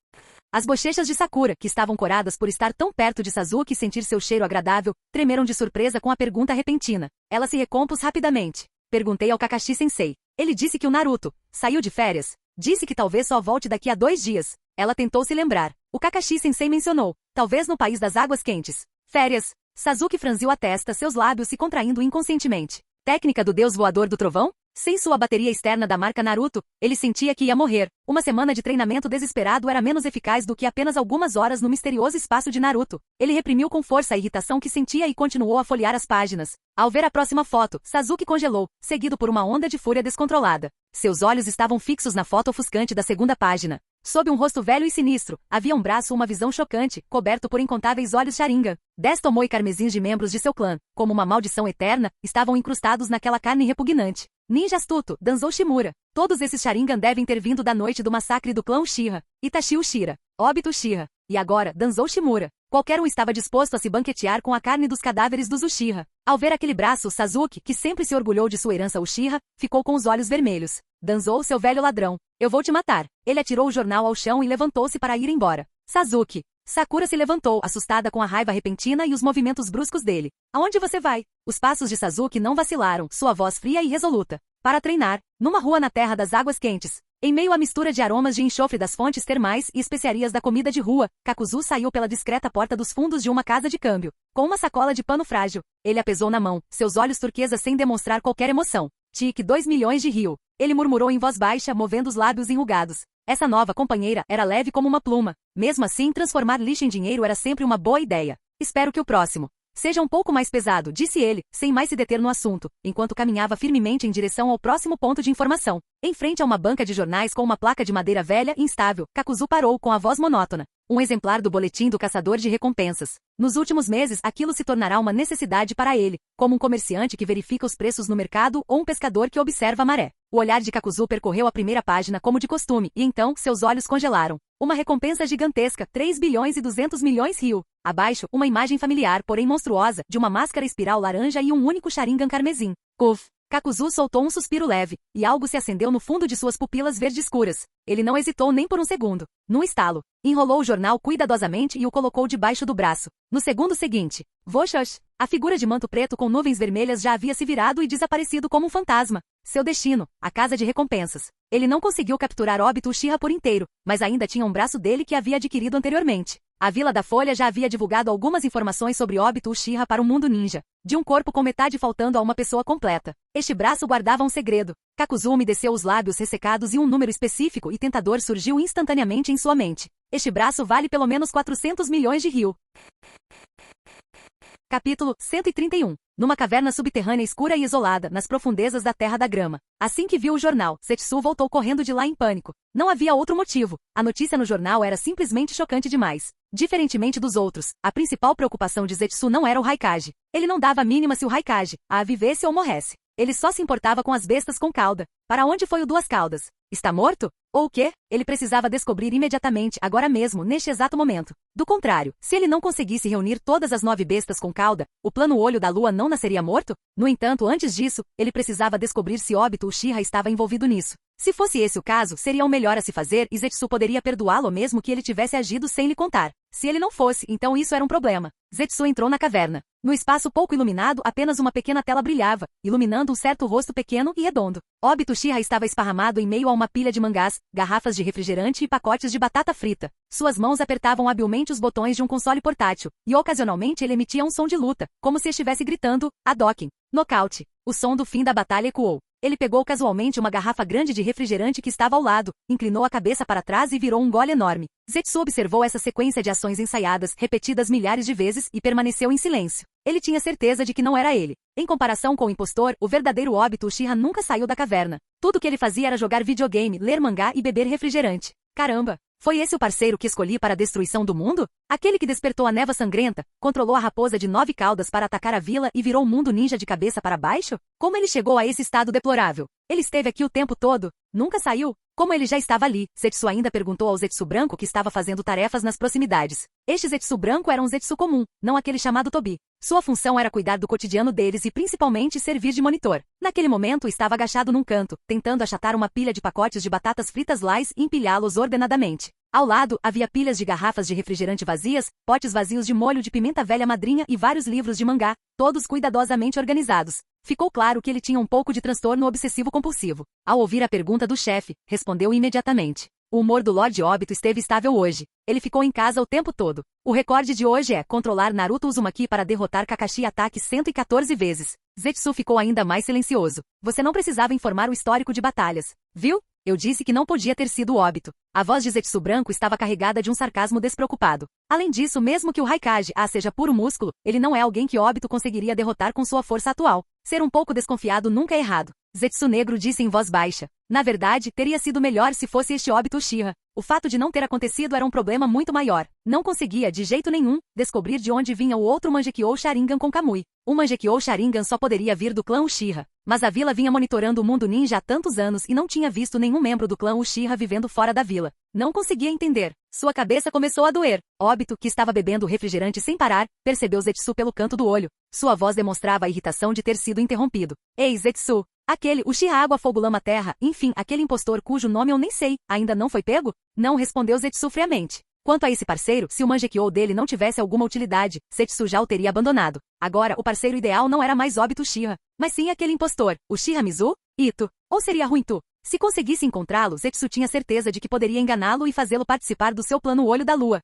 As bochechas de Sakura, que estavam coradas por estar tão perto de Sasuke e sentir seu cheiro agradável, tremeram de surpresa com a pergunta repentina. Ela se recompôs rapidamente. Perguntei ao Kakashi-sensei. Ele disse que o Naruto saiu de férias. Disse que talvez só volte daqui a 2 dias. Ela tentou se lembrar. O Kakashi-sensei mencionou. Talvez no país das águas quentes. Férias. Sasuke franziu a testa, seus lábios se contraindo inconscientemente. Técnica do deus voador do trovão? Sem sua bateria externa da marca Naruto, ele sentia que ia morrer. Uma semana de treinamento desesperado era menos eficaz do que apenas algumas horas no misterioso espaço de Naruto. Ele reprimiu com força a irritação que sentia e continuou a folhear as páginas. Ao ver a próxima foto, Sasuke congelou, seguido por uma onda de fúria descontrolada. Seus olhos estavam fixos na foto ofuscante da segunda página. Sob um rosto velho e sinistro, havia um braço uma visão chocante, coberto por incontáveis olhos Sharingan. 10 Tomoe carmesins de membros de seu clã, como uma maldição eterna, estavam incrustados naquela carne repugnante. Ninja astuto, Danzou Shimura. Todos esses Sharingan devem ter vindo da noite do massacre do clã Uchiha. Itachi Uchiha, Obito Uchiha. E agora, Danzou Shimura. Qualquer um estava disposto a se banquetear com a carne dos cadáveres dos Uchiha. Ao ver aquele braço, Sasuke, que sempre se orgulhou de sua herança Uchiha, ficou com os olhos vermelhos. Danzou, seu velho ladrão. Eu vou te matar. Ele atirou o jornal ao chão e levantou-se para ir embora. Sasuke. Sakura se levantou, assustada com a raiva repentina e os movimentos bruscos dele. Aonde você vai? Os passos de Sasuke não vacilaram, sua voz fria e resoluta. Para treinar, numa rua na terra das águas quentes. Em meio à mistura de aromas de enxofre das fontes termais e especiarias da comida de rua, Kakuzu saiu pela discreta porta dos fundos de uma casa de câmbio, com uma sacola de pano frágil. Ele a pesou na mão, seus olhos turquesa sem demonstrar qualquer emoção. Tique 2 milhões de rio. Ele murmurou em voz baixa, movendo os lábios enrugados. Essa nova companheira era leve como uma pluma. Mesmo assim, transformar lixo em dinheiro era sempre uma boa ideia. Espero que o próximo seja um pouco mais pesado, disse ele, sem mais se deter no assunto, enquanto caminhava firmemente em direção ao próximo ponto de informação. Em frente a uma banca de jornais com uma placa de madeira velha e instável, Kakuzu parou com a voz monótona. Um exemplar do boletim do caçador de recompensas. Nos últimos meses, aquilo se tornará uma necessidade para ele, como um comerciante que verifica os preços no mercado ou um pescador que observa a maré. O olhar de Kakuzu percorreu a primeira página como de costume, e então, seus olhos congelaram. Uma recompensa gigantesca, 3 bilhões e 200 milhões rio. Abaixo, uma imagem familiar, porém monstruosa, de uma máscara espiral laranja e um único Sharingan carmesim. Uf! Kakuzu soltou um suspiro leve, e algo se acendeu no fundo de suas pupilas verde escuras. Ele não hesitou nem por um segundo. Num estalo, enrolou o jornal cuidadosamente e o colocou debaixo do braço. No segundo seguinte, voxox! A figura de manto preto com nuvens vermelhas já havia se virado e desaparecido como um fantasma. Seu destino, a casa de recompensas. Ele não conseguiu capturar Obito Uchiha por inteiro, mas ainda tinha um braço dele que havia adquirido anteriormente. A Vila da Folha já havia divulgado algumas informações sobre Obito Uchiha para o mundo ninja. De um corpo com metade faltando a uma pessoa completa. Este braço guardava um segredo. Kakuzu umedeceu os lábios ressecados e um número específico e tentador surgiu instantaneamente em sua mente. Este braço vale pelo menos 400 milhões de rio. Capítulo 131. Numa caverna subterrânea escura e isolada, nas profundezas da Terra da Grama. Assim que viu o jornal, Zetsu voltou correndo de lá em pânico. Não havia outro motivo. A notícia no jornal era simplesmente chocante demais. Diferentemente dos outros, a principal preocupação de Zetsu não era o Raikage. Ele não dava a mínima se o Raikage a vivesse ou morresse. Ele só se importava com as bestas com cauda. Para onde foi o Duas Caudas? Está morto? Ou o quê? Ele precisava descobrir imediatamente, agora mesmo, neste exato momento. Do contrário, se ele não conseguisse reunir todas as 9 bestas com cauda, o plano Olho da Lua não nasceria morto? No entanto, antes disso, ele precisava descobrir se Obito Uchiha estava envolvido nisso. Se fosse esse o caso, seria o melhor a se fazer e Zetsu poderia perdoá-lo mesmo que ele tivesse agido sem lhe contar. Se ele não fosse, então isso era um problema. Zetsu entrou na caverna. No espaço pouco iluminado, apenas uma pequena tela brilhava, iluminando um certo rosto pequeno e redondo. Obito Uchiha estava esparramado em meio a uma pilha de mangás, garrafas de refrigerante e pacotes de batata frita. Suas mãos apertavam habilmente os botões de um console portátil, e ocasionalmente ele emitia um som de luta, como se estivesse gritando, Hadouken! Nocaute! O som do fim da batalha ecoou. Ele pegou casualmente uma garrafa grande de refrigerante que estava ao lado, inclinou a cabeça para trás e virou um gole enorme. Zetsu observou essa sequência de ações ensaiadas, repetidas milhares de vezes, e permaneceu em silêncio. Ele tinha certeza de que não era ele. Em comparação com o impostor, o verdadeiro Obito Uchiha nunca saiu da caverna. Tudo que ele fazia era jogar videogame, ler mangá e beber refrigerante. Caramba! Foi esse o parceiro que escolhi para a destruição do mundo? Aquele que despertou a névoa sangrenta, controlou a raposa de 9 caudas para atacar a vila e virou o mundo ninja de cabeça para baixo? Como ele chegou a esse estado deplorável? Ele esteve aqui o tempo todo? Nunca saiu? Como ele já estava ali, Zetsu ainda perguntou ao Zetsu branco que estava fazendo tarefas nas proximidades. Este Zetsu branco era um Zetsu comum, não aquele chamado Tobi. Sua função era cuidar do cotidiano deles e principalmente servir de monitor. Naquele momento estava agachado num canto, tentando achatar uma pilha de pacotes de batatas fritas Lays e empilhá-los ordenadamente. Ao lado, havia pilhas de garrafas de refrigerante vazias, potes vazios de molho de pimenta velha madrinha e vários livros de mangá, todos cuidadosamente organizados. Ficou claro que ele tinha um pouco de transtorno obsessivo-compulsivo. Ao ouvir a pergunta do chefe, respondeu imediatamente. O humor do Lord Obito esteve estável hoje. Ele ficou em casa o tempo todo. O recorde de hoje é controlar Naruto Uzumaki para derrotar Kakashi ataque 114 vezes. Zetsu ficou ainda mais silencioso. Você não precisava informar o histórico de batalhas. Viu? Eu disse que não podia ter sido o Obito. A voz de Zetsu branco estava carregada de um sarcasmo despreocupado. Além disso, mesmo que o Raikage seja puro músculo, ele não é alguém que Obito conseguiria derrotar com sua força atual. Ser um pouco desconfiado nunca é errado. Zetsu negro disse em voz baixa. Na verdade, teria sido melhor se fosse este Obito Uchiha. O fato de não ter acontecido era um problema muito maior. Não conseguia, de jeito nenhum, descobrir de onde vinha o outro Mangekyou Sharingan com Kamui. O Mangekyou Sharingan só poderia vir do clã Uchiha. Mas a vila vinha monitorando o mundo ninja há tantos anos e não tinha visto nenhum membro do clã Uchiha vivendo fora da vila. Não conseguia entender. Sua cabeça começou a doer. Obito, que estava bebendo refrigerante sem parar, percebeu Zetsu pelo canto do olho. Sua voz demonstrava a irritação de ter sido interrompido. Ei, Zetsu! Aquele Uchiha Água Fogo Lama Terra, enfim, aquele impostor cujo nome eu nem sei, ainda não foi pego? Não, respondeu Zetsu friamente. Quanto a esse parceiro, se o Mangekyou dele não tivesse alguma utilidade, Zetsu já o teria abandonado. Agora, o parceiro ideal não era mais Obito Uchiha, mas sim aquele impostor, Uchiha Mizu? Ito? Ou seria Ruintu? Se conseguisse encontrá-lo, Zetsu tinha certeza de que poderia enganá-lo e fazê-lo participar do seu plano Olho da Lua.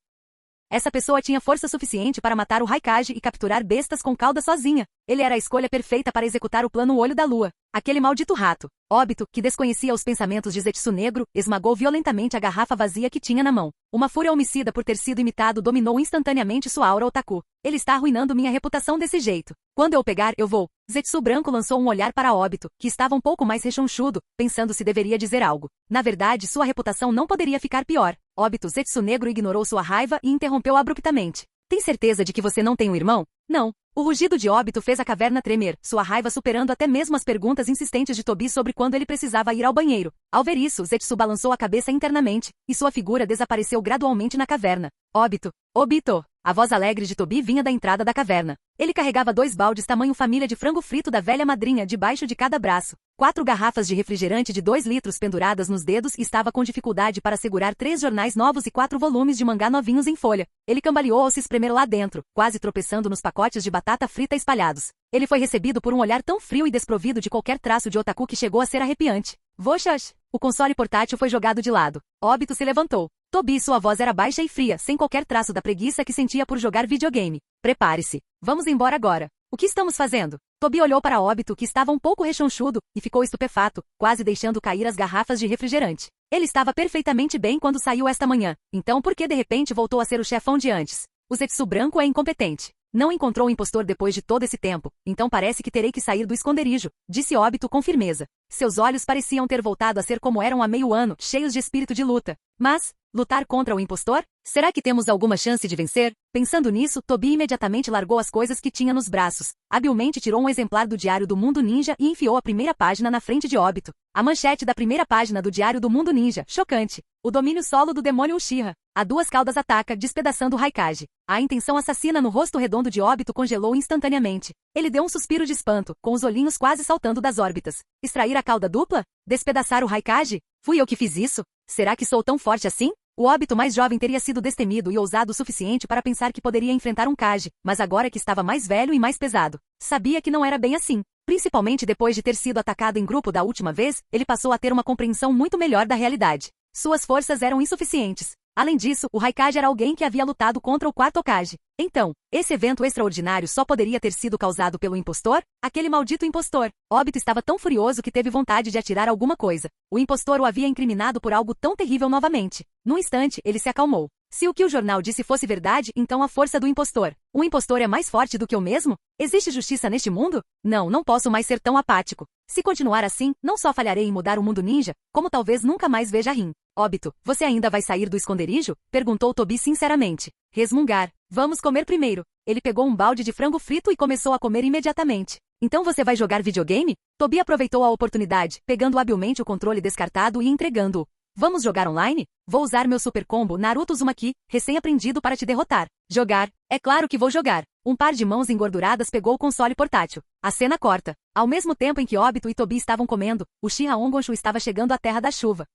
Essa pessoa tinha força suficiente para matar o Raikage e capturar bestas com cauda sozinha. Ele era a escolha perfeita para executar o plano Olho da Lua. Aquele maldito rato. Obito, que desconhecia os pensamentos de Zetsu negro, esmagou violentamente a garrafa vazia que tinha na mão. Uma fúria homicida por ter sido imitado dominou instantaneamente sua aura otaku. Ele está arruinando minha reputação desse jeito. Quando eu pegar, eu vou. Zetsu branco lançou um olhar para Obito, que estava um pouco mais rechonchudo, pensando se deveria dizer algo. Na verdade, sua reputação não poderia ficar pior. Obito, Zetsu negro ignorou sua raiva e interrompeu abruptamente. Tem certeza de que você não tem um irmão? Não. O rugido de Obito fez a caverna tremer, sua raiva superando até mesmo as perguntas insistentes de Tobi sobre quando ele precisava ir ao banheiro. Ao ver isso, Zetsu balançou a cabeça internamente, e sua figura desapareceu gradualmente na caverna. Obito. Obito. A voz alegre de Tobi vinha da entrada da caverna. Ele carregava 2 baldes tamanho família de frango frito da velha madrinha debaixo de cada braço. 4 garrafas de refrigerante de 2 litros penduradas nos dedos e estava com dificuldade para segurar 3 jornais novos e 4 volumes de mangá novinhos em folha. Ele cambaleou ao se espremer lá dentro, quase tropeçando nos pacotes de batata frita espalhados. Ele foi recebido por um olhar tão frio e desprovido de qualquer traço de otaku que chegou a ser arrepiante. Voxas! O console portátil foi jogado de lado. Obito se levantou. Tobi, sua voz era baixa e fria, sem qualquer traço da preguiça que sentia por jogar videogame. Prepare-se. Vamos embora agora. O que estamos fazendo? Tobi olhou para Obito, que estava um pouco rechonchudo, e ficou estupefato, quase deixando cair as garrafas de refrigerante. Ele estava perfeitamente bem quando saiu esta manhã, então por que de repente voltou a ser o chefão de antes? O Zetsu branco é incompetente. Não encontrou o impostor depois de todo esse tempo, então parece que terei que sair do esconderijo, disse Obito com firmeza. Seus olhos pareciam ter voltado a ser como eram há meio ano, cheios de espírito de luta. Mas, lutar contra o impostor? Será que temos alguma chance de vencer? Pensando nisso, Tobi imediatamente largou as coisas que tinha nos braços. Habilmente tirou um exemplar do Diário do Mundo Ninja e enfiou a primeira página na frente de Obito. A manchete da primeira página do Diário do Mundo Ninja, chocante. O domínio solo do demônio Uchiha. A 2 caudas ataca, despedaçando o Raikage. A intenção assassina no rosto redondo de Obito congelou instantaneamente. Ele deu um suspiro de espanto, com os olhinhos quase saltando das órbitas. Extrair a cauda dupla? Despedaçar o Raikage? Fui eu que fiz isso? Será que sou tão forte assim? O Obito mais jovem teria sido destemido e ousado o suficiente para pensar que poderia enfrentar um Kage, mas agora que estava mais velho e mais pesado, sabia que não era bem assim. Principalmente depois de ter sido atacado em grupo da última vez, ele passou a ter uma compreensão muito melhor da realidade. Suas forças eram insuficientes. Além disso, o Raikage era alguém que havia lutado contra o quarto Hokage. Então, esse evento extraordinário só poderia ter sido causado pelo impostor? Aquele maldito impostor. Obito estava tão furioso que teve vontade de atirar alguma coisa. O impostor o havia incriminado por algo tão terrível novamente. Num instante, ele se acalmou. Se o que o jornal disse fosse verdade, então a força do impostor. O impostor é mais forte do que eu mesmo? Existe justiça neste mundo? Não, não posso mais ser tão apático. Se continuar assim, não só falharei em mudar o mundo ninja, como talvez nunca mais veja Rin. Obito, você ainda vai sair do esconderijo? Perguntou Tobi sinceramente. Resmungar. Vamos comer primeiro. Ele pegou um balde de frango frito e começou a comer imediatamente. Então você vai jogar videogame? Tobi aproveitou a oportunidade, pegando habilmente o controle descartado e entregando-o. Vamos jogar online? Vou usar meu super combo Naruto Uzumaki, recém-aprendido para te derrotar. Jogar? É claro que vou jogar. Um par de mãos engorduradas pegou o console portátil. A cena corta. Ao mesmo tempo em que Obito e Tobi estavam comendo, Uchiha Ongonshu estava chegando à Terra da Chuva.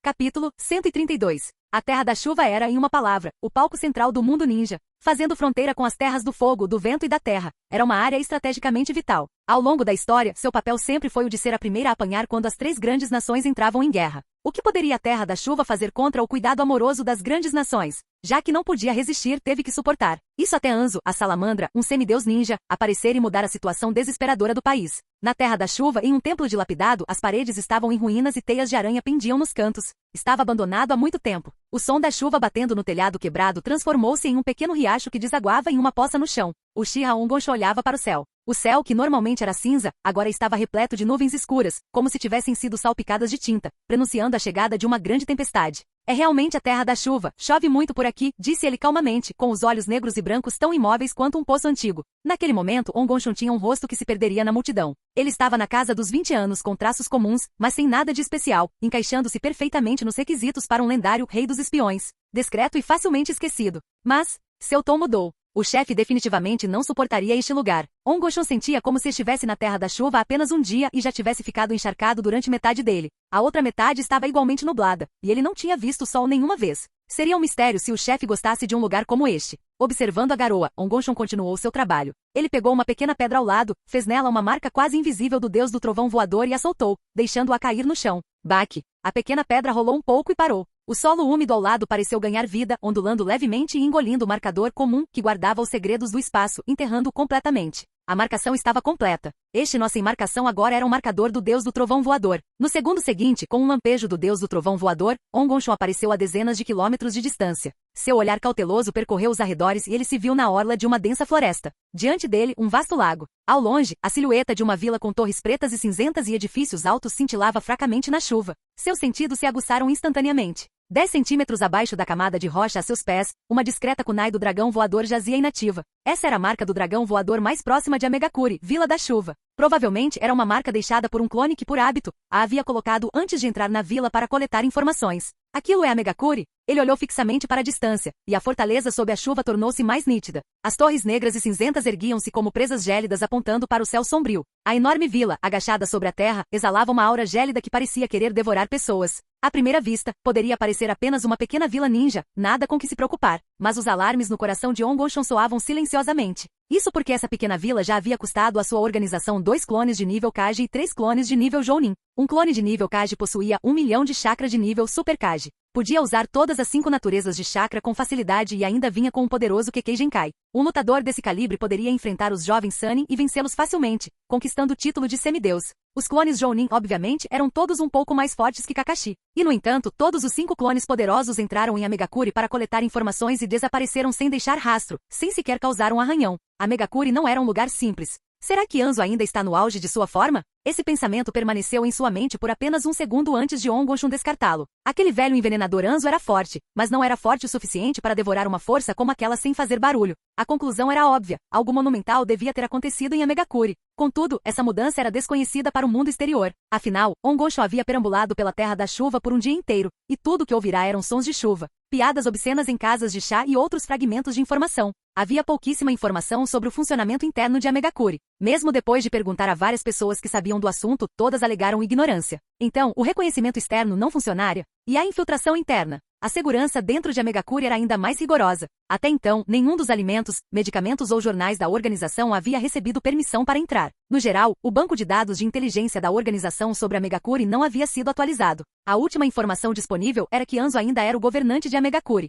Capítulo 132. A Terra da Chuva era, em uma palavra, o palco central do mundo ninja. fazendo fronteira com as terras do fogo, do vento e da terra. Era uma área estrategicamente vital. Ao longo da história, seu papel sempre foi o de ser a primeira a apanhar quando as três grandes nações entravam em guerra. O que poderia a Terra da Chuva fazer contra o cuidado amoroso das grandes nações? Já que não podia resistir, teve que suportar. Isso até Anzo, a salamandra, um semideus ninja, aparecer e mudar a situação desesperadora do país. Na Terra da Chuva, em um templo dilapidado, as paredes estavam em ruínas e teias de aranha pendiam nos cantos. Estava abandonado há muito tempo. O som da chuva batendo no telhado quebrado transformou-se em um pequeno riacho que desaguava em uma poça no chão. O Shiha Ongonsho olhava para o céu. O céu, que normalmente era cinza, agora estava repleto de nuvens escuras, como se tivessem sido salpicadas de tinta, prenunciando a chegada de uma grande tempestade. É realmente a Terra da Chuva. Chove muito por aqui, disse ele calmamente, com os olhos negros e brancos tão imóveis quanto um poço antigo. Naquele momento, Ongonsho tinha um rosto que se perderia na multidão. Ele estava na casa dos 20 anos, com traços comuns, mas sem nada de especial, encaixando-se perfeitamente nos requisitos para um lendário rei dos espiões. Discreto e facilmente esquecido. Mas seu tom mudou. O chefe definitivamente não suportaria este lugar. Ongonsho sentia como se estivesse na Terra da Chuva apenas um dia e já tivesse ficado encharcado durante metade dele. A outra metade estava igualmente nublada, e ele não tinha visto o sol nenhuma vez. Seria um mistério se o chefe gostasse de um lugar como este. Observando a garoa, Ongonsho continuou seu trabalho. Ele pegou uma pequena pedra ao lado, fez nela uma marca quase invisível do deus do trovão voador e a soltou, deixando-a cair no chão. Baque! A pequena pedra rolou um pouco e parou. O solo úmido ao lado pareceu ganhar vida, ondulando levemente e engolindo o marcador comum que guardava os segredos do espaço, enterrando-o completamente. A marcação estava completa. Este nó sem marcação agora era um marcador do deus do trovão voador. No segundo seguinte, com um lampejo do deus do trovão voador, Ongonsho apareceu a dezenas de quilômetros de distância. Seu olhar cauteloso percorreu os arredores e ele se viu na orla de uma densa floresta. Diante dele, um vasto lago. Ao longe, a silhueta de uma vila com torres pretas e cinzentas e edifícios altos cintilava fracamente na chuva. Seus sentidos se aguçaram instantaneamente. 10 centímetros abaixo da camada de rocha a seus pés, uma discreta kunai do dragão voador jazia inativa. Essa era a marca do dragão voador mais próxima de Amegakuri, Vila da Chuva. Provavelmente era uma marca deixada por um clone que, por hábito, a havia colocado antes de entrar na vila para coletar informações. Aquilo é Amegakuri? Ele olhou fixamente para a distância, e a fortaleza sob a chuva tornou-se mais nítida. As torres negras e cinzentas erguiam-se como presas gélidas apontando para o céu sombrio. A enorme vila, agachada sobre a terra, exalava uma aura gélida que parecia querer devorar pessoas. À primeira vista, poderia parecer apenas uma pequena vila ninja, nada com que se preocupar, mas os alarmes no coração de Ongonsho soavam silenciosamente. Isso porque essa pequena vila já havia custado à sua organização 2 clones de nível Kage e 3 clones de nível Jounin. Um clone de nível Kage possuía 1 milhão de chakra de nível Super Kage. Podia usar todas as 5 naturezas de chakra com facilidade e ainda vinha com um poderoso Kekkei Genkai. Um lutador desse calibre poderia enfrentar os jovens Sannin e vencê-los facilmente, conquistando o título de semideus. Os clones Jounin, obviamente, eram todos um pouco mais fortes que Kakashi. E, no entanto, todos os 5 clones poderosos entraram em Amegakuri para coletar informações e desapareceram sem deixar rastro, sem sequer causar um arranhão. Amegakuri não era um lugar simples. Será que Anzo ainda está no auge de sua forma? Esse pensamento permaneceu em sua mente por apenas um segundo antes de Ongonsho descartá-lo. Aquele velho envenenador Anzo era forte, mas não era forte o suficiente para devorar uma força como aquela sem fazer barulho. A conclusão era óbvia, algo monumental devia ter acontecido em Amegakuri. Contudo, essa mudança era desconhecida para o mundo exterior. Afinal, Ongonsho havia perambulado pela Terra da Chuva por um dia inteiro, e tudo o que ouvirá eram sons de chuva, piadas obscenas em casas de chá e outros fragmentos de informação. Havia pouquíssima informação sobre o funcionamento interno de Amegakuri. Mesmo depois de perguntar a várias pessoas que sabiam do assunto, todas alegaram ignorância. Então, o reconhecimento externo não funcionaria? E a infiltração interna? A segurança dentro de Amegakuri era ainda mais rigorosa. Até então, nenhum dos alimentos, medicamentos ou jornais da organização havia recebido permissão para entrar. No geral, o banco de dados de inteligência da organização sobre Amegakuri não havia sido atualizado. A última informação disponível era que Anzo ainda era o governante de Amegakuri.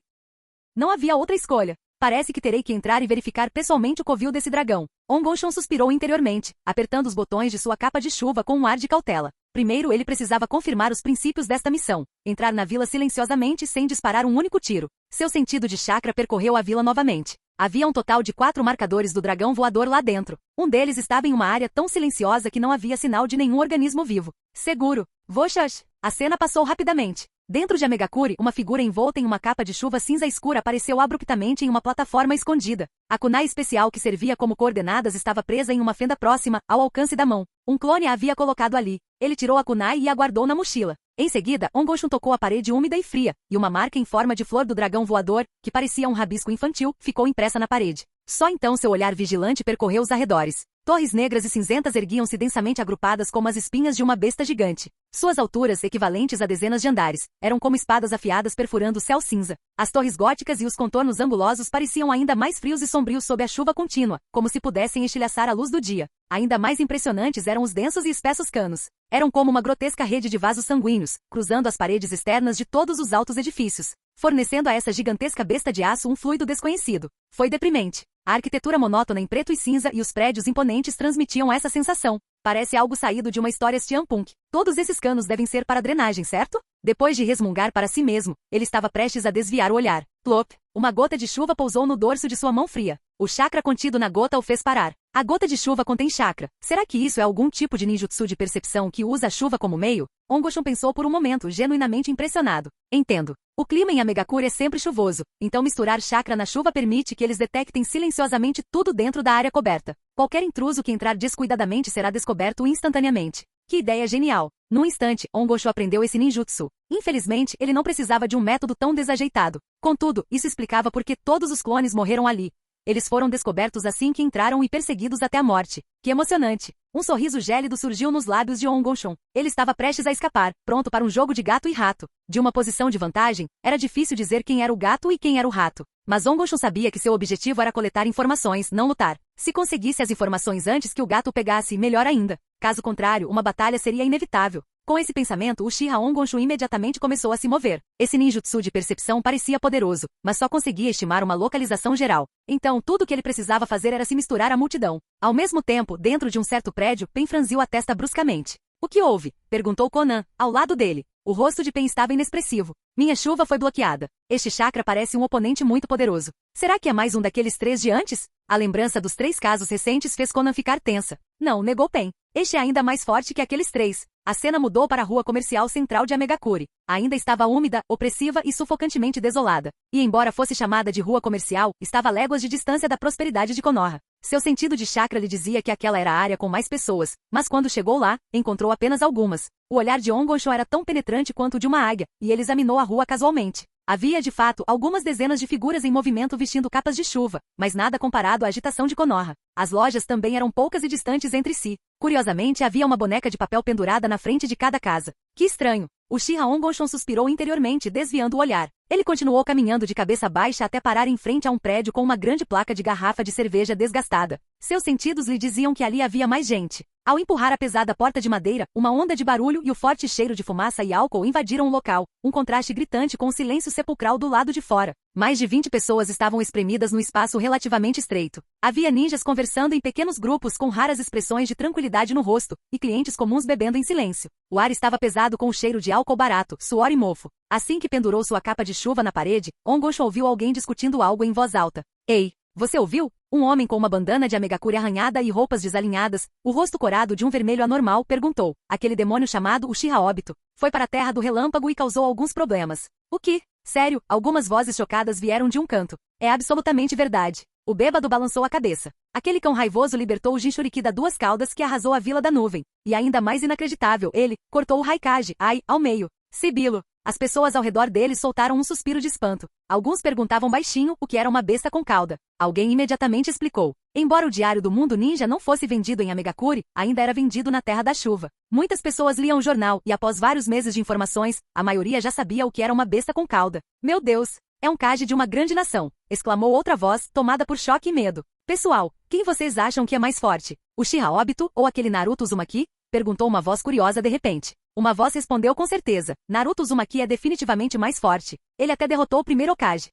Não havia outra escolha. Parece que terei que entrar e verificar pessoalmente o covil desse dragão. Ongonsho suspirou interiormente, apertando os botões de sua capa de chuva com um ar de cautela. Primeiro ele precisava confirmar os princípios desta missão. Entrar na vila silenciosamente sem disparar um único tiro. Seu sentido de chakra percorreu a vila novamente. Havia um total de 4 marcadores do dragão voador lá dentro. Um deles estava em uma área tão silenciosa que não havia sinal de nenhum organismo vivo. Seguro. Voxash. A cena passou rapidamente. Dentro de Amegakuri, uma figura envolta em uma capa de chuva cinza escura apareceu abruptamente em uma plataforma escondida. A kunai especial que servia como coordenadas estava presa em uma fenda próxima, ao alcance da mão. Um clone a havia colocado ali. Ele tirou a kunai e a guardou na mochila. Em seguida, Ongonsho tocou a parede úmida e fria, e uma marca em forma de flor do dragão voador, que parecia um rabisco infantil, ficou impressa na parede. Só então seu olhar vigilante percorreu os arredores. Torres negras e cinzentas erguiam-se densamente agrupadas como as espinhas de uma besta gigante. Suas alturas, equivalentes a dezenas de andares, eram como espadas afiadas perfurando o céu cinza. As torres góticas e os contornos angulosos pareciam ainda mais frios e sombrios sob a chuva contínua, como se pudessem estilhaçar a luz do dia. Ainda mais impressionantes eram os densos e espessos canos. Eram como uma grotesca rede de vasos sanguíneos, cruzando as paredes externas de todos os altos edifícios, fornecendo a essa gigantesca besta de aço um fluido desconhecido. Foi deprimente. A arquitetura monótona em preto e cinza e os prédios imponentes transmitiam essa sensação. Parece algo saído de uma história steampunk. Todos esses canos devem ser para drenagem, certo? Depois de resmungar para si mesmo, ele estava prestes a desviar o olhar. Plop! Uma gota de chuva pousou no dorso de sua mão fria. O chakra contido na gota o fez parar. A gota de chuva contém chakra. Será que isso é algum tipo de ninjutsu de percepção que usa a chuva como meio? Ongoshun pensou por um momento, genuinamente impressionado. Entendo. O clima em Amegakure é sempre chuvoso, então misturar chakra na chuva permite que eles detectem silenciosamente tudo dentro da área coberta. Qualquer intruso que entrar descuidadamente será descoberto instantaneamente. Que ideia genial! Num instante, Ongoshun aprendeu esse ninjutsu. Infelizmente, ele não precisava de um método tão desajeitado. Contudo, isso explicava por que todos os clones morreram ali. Eles foram descobertos assim que entraram e perseguidos até a morte. Que emocionante! Um sorriso gélido surgiu nos lábios de Ongoshun. Ele estava prestes a escapar, pronto para um jogo de gato e rato. De uma posição de vantagem, era difícil dizer quem era o gato e quem era o rato. Mas Ongoshun sabia que seu objetivo era coletar informações, não lutar. Se conseguisse as informações antes que o gato o pegasse, melhor ainda. Caso contrário, uma batalha seria inevitável. Com esse pensamento, Uchiha Ongoshun imediatamente começou a se mover. Esse ninjutsu de percepção parecia poderoso, mas só conseguia estimar uma localização geral. Então, tudo o que ele precisava fazer era se misturar à multidão. Ao mesmo tempo, dentro de um certo prédio, Pen franziu a testa bruscamente. O que houve? Perguntou Conan, ao lado dele. O rosto de Pen estava inexpressivo. Minha chuva foi bloqueada. Este chakra parece um oponente muito poderoso. Será que é mais um daqueles 3 de antes? A lembrança dos 3 casos recentes fez Conan ficar tensa. Não, negou Pen. Este é ainda mais forte que aqueles 3. A cena mudou para a rua comercial central de Amegakure. Ainda estava úmida, opressiva e sufocantemente desolada. E embora fosse chamada de rua comercial, estava a léguas de distância da prosperidade de Konoha. Seu sentido de chakra lhe dizia que aquela era a área com mais pessoas, mas quando chegou lá, encontrou apenas algumas. O olhar de Ongoshun era tão penetrante quanto o de uma águia, e ele examinou a rua casualmente. Havia, de fato, algumas dezenas de figuras em movimento vestindo capas de chuva, mas nada comparado à agitação de Konoha. As lojas também eram poucas e distantes entre si. Curiosamente, havia uma boneca de papel pendurada na frente de cada casa. Que estranho! Uchiha Ongoshun suspirou interiormente, desviando o olhar. Ele continuou caminhando de cabeça baixa até parar em frente a um prédio com uma grande placa de garrafa de cerveja desgastada. Seus sentidos lhe diziam que ali havia mais gente. Ao empurrar a pesada porta de madeira, uma onda de barulho e o forte cheiro de fumaça e álcool invadiram o local, um contraste gritante com o silêncio sepulcral do lado de fora. Mais de 20 pessoas estavam espremidas no espaço relativamente estreito. Havia ninjas conversando em pequenos grupos com raras expressões de tranquilidade no rosto, e clientes comuns bebendo em silêncio. O ar estava pesado com o cheiro de álcool barato, suor e mofo. Assim que pendurou sua capa de chuva na parede, Ongoshun ouviu alguém discutindo algo em voz alta. Ei, você ouviu? Um homem com uma bandana de Amegakure arranhada e roupas desalinhadas, o rosto corado de um vermelho anormal, perguntou. Aquele demônio chamado Uchiha Obito foi para a Terra do Relâmpago e causou alguns problemas. O que? Sério, algumas vozes chocadas vieram de um canto. É absolutamente verdade. O bêbado balançou a cabeça. Aquele cão raivoso libertou o Jinchuriki da 2 caudas que arrasou a Vila da Nuvem. E ainda mais inacreditável, ele cortou o Raikage, ao meio. Sibilo. As pessoas ao redor dele soltaram um suspiro de espanto. Alguns perguntavam baixinho o que era uma besta com cauda. Alguém imediatamente explicou. Embora o Diário do Mundo Ninja não fosse vendido em Amegakure, ainda era vendido na Terra da Chuva. Muitas pessoas liam o jornal e após vários meses de informações, a maioria já sabia o que era uma besta com cauda. Meu Deus! É um Kage de uma grande nação! Exclamou outra voz, tomada por choque e medo. Pessoal, quem vocês acham que é mais forte? Uchiha Obito ou aquele Naruto Uzumaki? Perguntou uma voz curiosa de repente. Uma voz respondeu com certeza. Naruto Uzumaki é definitivamente mais forte. Ele até derrotou o primeiro Hokage.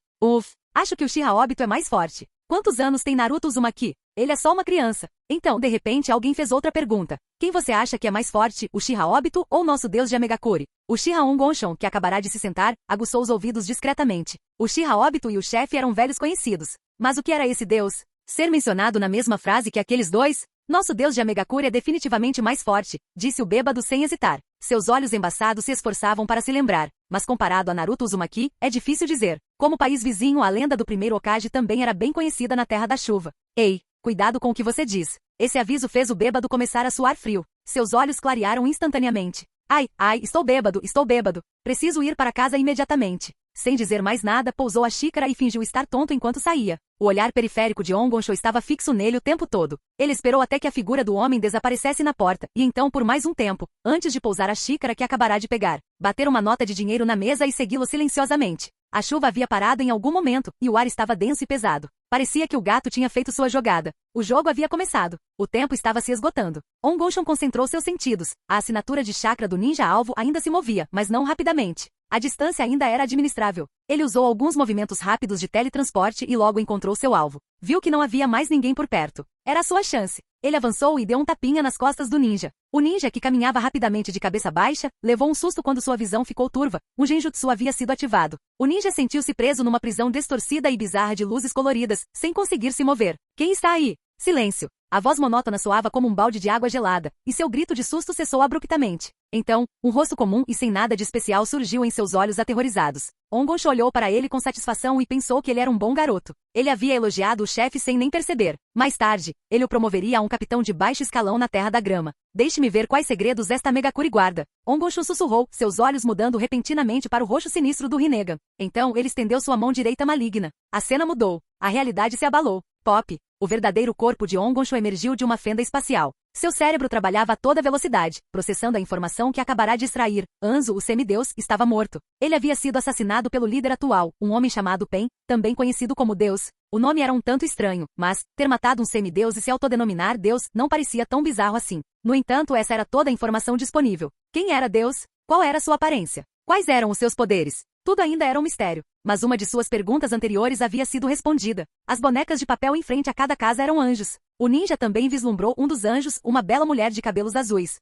Acho que Uchiha Obito é mais forte. Quantos anos tem Naruto Uzumaki? Ele é só uma criança. Então, de repente, alguém fez outra pergunta. Quem você acha que é mais forte, Uchiha Obito ou nosso deus de Amegakure? Uchiha Ongoshun, que acabará de se sentar, aguçou os ouvidos discretamente. Uchiha Obito e o chefe eram velhos conhecidos. Mas o que era esse deus? Ser mencionado na mesma frase que aqueles dois? Nosso deus de Amegakure é definitivamente mais forte, disse o bêbado sem hesitar. Seus olhos embaçados se esforçavam para se lembrar, mas comparado a Naruto Uzumaki, é difícil dizer. Como país vizinho, a lenda do primeiro Hokage também era bem conhecida na Terra da Chuva. Ei, cuidado com o que você diz. Esse aviso fez o bêbado começar a suar frio. Seus olhos clarearam instantaneamente. Ai, estou bêbado. Preciso ir para casa imediatamente. Sem dizer mais nada, pousou a xícara e fingiu estar tonto enquanto saía. O olhar periférico de Ongonsho estava fixo nele o tempo todo. Ele esperou até que a figura do homem desaparecesse na porta, e então por mais um tempo, antes de pousar a xícara que acabará de pegar, bater uma nota de dinheiro na mesa e segui-lo silenciosamente. A chuva havia parado em algum momento, e o ar estava denso e pesado. Parecia que o gato tinha feito sua jogada. O jogo havia começado. O tempo estava se esgotando. Ongonsho concentrou seus sentidos. A assinatura de chakra do ninja-alvo ainda se movia, mas não rapidamente. A distância ainda era administrável. Ele usou alguns movimentos rápidos de teletransporte e logo encontrou seu alvo. Viu que não havia mais ninguém por perto. Era a sua chance. Ele avançou e deu um tapinha nas costas do ninja. O ninja, que caminhava rapidamente de cabeça baixa, levou um susto quando sua visão ficou turva. Um genjutsu havia sido ativado. O ninja sentiu-se preso numa prisão distorcida e bizarra de luzes coloridas, sem conseguir se mover. Quem está aí? Silêncio. A voz monótona soava como um balde de água gelada, e seu grito de susto cessou abruptamente. Então, um rosto comum e sem nada de especial surgiu em seus olhos aterrorizados. Ongonsho olhou para ele com satisfação e pensou que ele era um bom garoto. Ele havia elogiado o chefe sem nem perceber. Mais tarde, ele o promoveria a um capitão de baixo escalão na Terra da Grama. Deixe-me ver quais segredos esta Megakuri guarda. Ongonsho sussurrou, seus olhos mudando repentinamente para o roxo sinistro do Rinnegan. Então, ele estendeu sua mão direita maligna. A cena mudou. A realidade se abalou. Pop. O verdadeiro corpo de Ongonsho emergiu de uma fenda espacial. Seu cérebro trabalhava a toda velocidade, processando a informação que acabará de extrair. Anzo, o semideus, estava morto. Ele havia sido assassinado pelo líder atual, um homem chamado Pen, também conhecido como Deus. O nome era um tanto estranho, mas ter matado um semideus e se autodenominar Deus não parecia tão bizarro assim. No entanto, essa era toda a informação disponível. Quem era Deus? Qual era sua aparência? Quais eram os seus poderes? Tudo ainda era um mistério. Mas uma de suas perguntas anteriores havia sido respondida. As bonecas de papel em frente a cada casa eram anjos. O ninja também vislumbrou um dos anjos, uma bela mulher de cabelos azuis.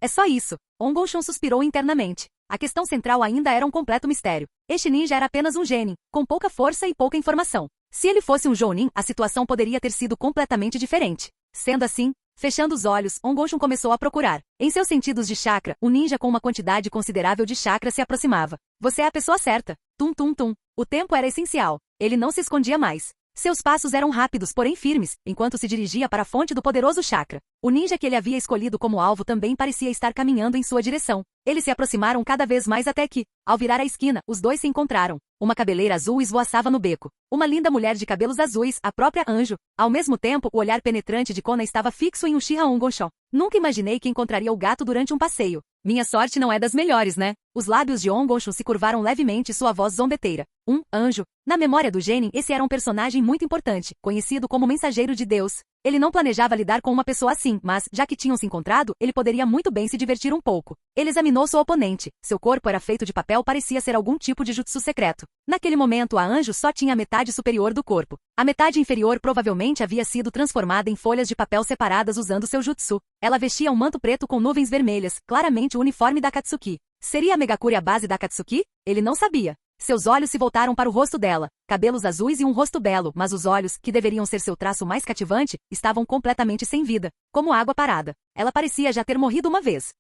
É só isso. Ongonsho suspirou internamente. A questão central ainda era um completo mistério. Este ninja era apenas um genin, com pouca força e pouca informação. Se ele fosse um jounin, a situação poderia ter sido completamente diferente. Sendo assim, fechando os olhos, Ongonsho começou a procurar. Em seus sentidos de chakra, um ninja com uma quantidade considerável de chakra se aproximava. Você é a pessoa certa. Tum tum tum. O tempo era essencial. Ele não se escondia mais. Seus passos eram rápidos, porém firmes, enquanto se dirigia para a fonte do poderoso chakra. O ninja que ele havia escolhido como alvo também parecia estar caminhando em sua direção. Eles se aproximaram cada vez mais até que, ao virar a esquina, os dois se encontraram. Uma cabeleira azul esvoaçava no beco. Uma linda mulher de cabelos azuis, a própria Anjo. Ao mesmo tempo, o olhar penetrante de Kona estava fixo em Uchiha Ongonsho. Nunca imaginei que encontraria o gato durante um passeio. Minha sorte não é das melhores, né? Os lábios de Ongonsho se curvaram levemente e sua voz zombeteira. Anjo. Na memória do genin, esse era um personagem muito importante, conhecido como mensageiro de Deus. Ele não planejava lidar com uma pessoa assim, mas, já que tinham se encontrado, ele poderia muito bem se divertir um pouco. Ele examinou seu oponente. Seu corpo era feito de papel, parecia ser algum tipo de jutsu secreto. Naquele momento, a Anjo só tinha a metade superior do corpo. A metade inferior provavelmente havia sido transformada em folhas de papel separadas usando seu jutsu. Ela vestia um manto preto com nuvens vermelhas, claramente o uniforme da Akatsuki. Seria a Megakuri a base da Akatsuki? Ele não sabia. Seus olhos se voltaram para o rosto dela. Cabelos azuis e um rosto belo, mas os olhos, que deveriam ser seu traço mais cativante, estavam completamente sem vida, como água parada. Ela parecia já ter morrido uma vez.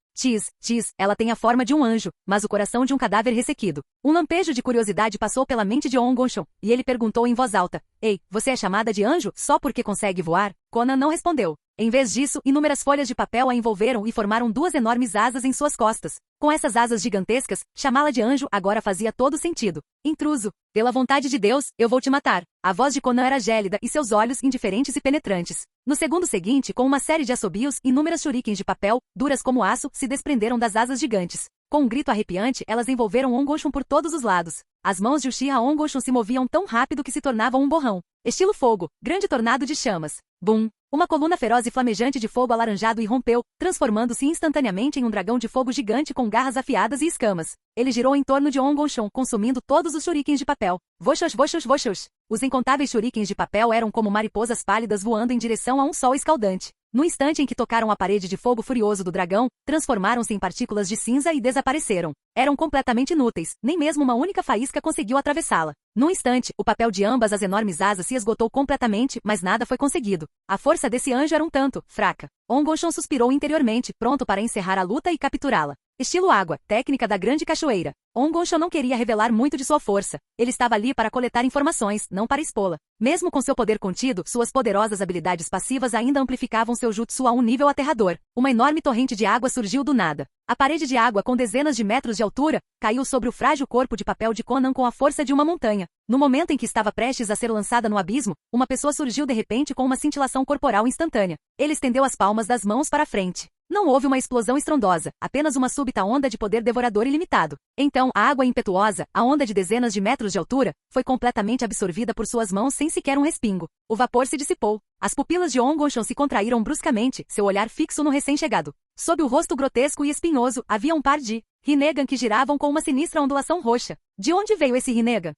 Ela tem a forma de um anjo, mas o coração de um cadáver ressequido. Um lampejo de curiosidade passou pela mente de Ongonsho, e ele perguntou em voz alta, Ei, você é chamada de anjo só porque consegue voar? Conan não respondeu. Em vez disso, inúmeras folhas de papel a envolveram e formaram duas enormes asas em suas costas. Com essas asas gigantescas, chamá-la de anjo agora fazia todo sentido. Intruso. Pela vontade de Deus, eu vou te matar. A voz de Conan era gélida e seus olhos indiferentes e penetrantes. No segundo seguinte, com uma série de assobios, inúmeras shurikens de papel, duras como aço, se desprenderam das asas gigantes. Com um grito arrepiante, elas envolveram Ongonsho por todos os lados. As mãos de Uchiha Ongonsho se moviam tão rápido que se tornavam um borrão. Estilo fogo, grande tornado de chamas. Bum! Uma coluna feroz e flamejante de fogo alaranjado irrompeu, transformando-se instantaneamente em um dragão de fogo gigante com garras afiadas e escamas. Ele girou em torno de Ongonsho, consumindo todos os shurikens de papel. Voxos, voxos, voxos. Os incontáveis shurikens de papel eram como mariposas pálidas voando em direção a um sol escaldante. No instante em que tocaram a parede de fogo furioso do dragão, transformaram-se em partículas de cinza e desapareceram. Eram completamente inúteis, nem mesmo uma única faísca conseguiu atravessá-la. Num instante, o papel de ambas as enormes asas se esgotou completamente, mas nada foi conseguido. A força desse anjo era um tanto fraca. Ongonsho suspirou interiormente, pronto para encerrar a luta e capturá-la. Estilo água, técnica da grande cachoeira. Ongonsho não queria revelar muito de sua força. Ele estava ali para coletar informações, não para expô-la. Mesmo com seu poder contido, suas poderosas habilidades passivas ainda amplificavam seu jutsu a um nível aterrador. Uma enorme torrente de água surgiu do nada. A parede de água com dezenas de metros de altura caiu sobre o frágil corpo de papel de Conan com a força de uma montanha. No momento em que estava prestes a ser lançada no abismo, uma pessoa surgiu de repente com uma cintilação corporal instantânea. Ele estendeu as palmas das mãos para a frente. Não houve uma explosão estrondosa, apenas uma súbita onda de poder devorador ilimitado. Então, a água impetuosa, a onda de dezenas de metros de altura, foi completamente absorvida por suas mãos sem sequer um respingo. O vapor se dissipou. As pupilas de Ongonsho se contraíram bruscamente, seu olhar fixo no recém-chegado. Sob o rosto grotesco e espinhoso, havia um par de Rinnegan que giravam com uma sinistra ondulação roxa. De onde veio esse Rinnegan?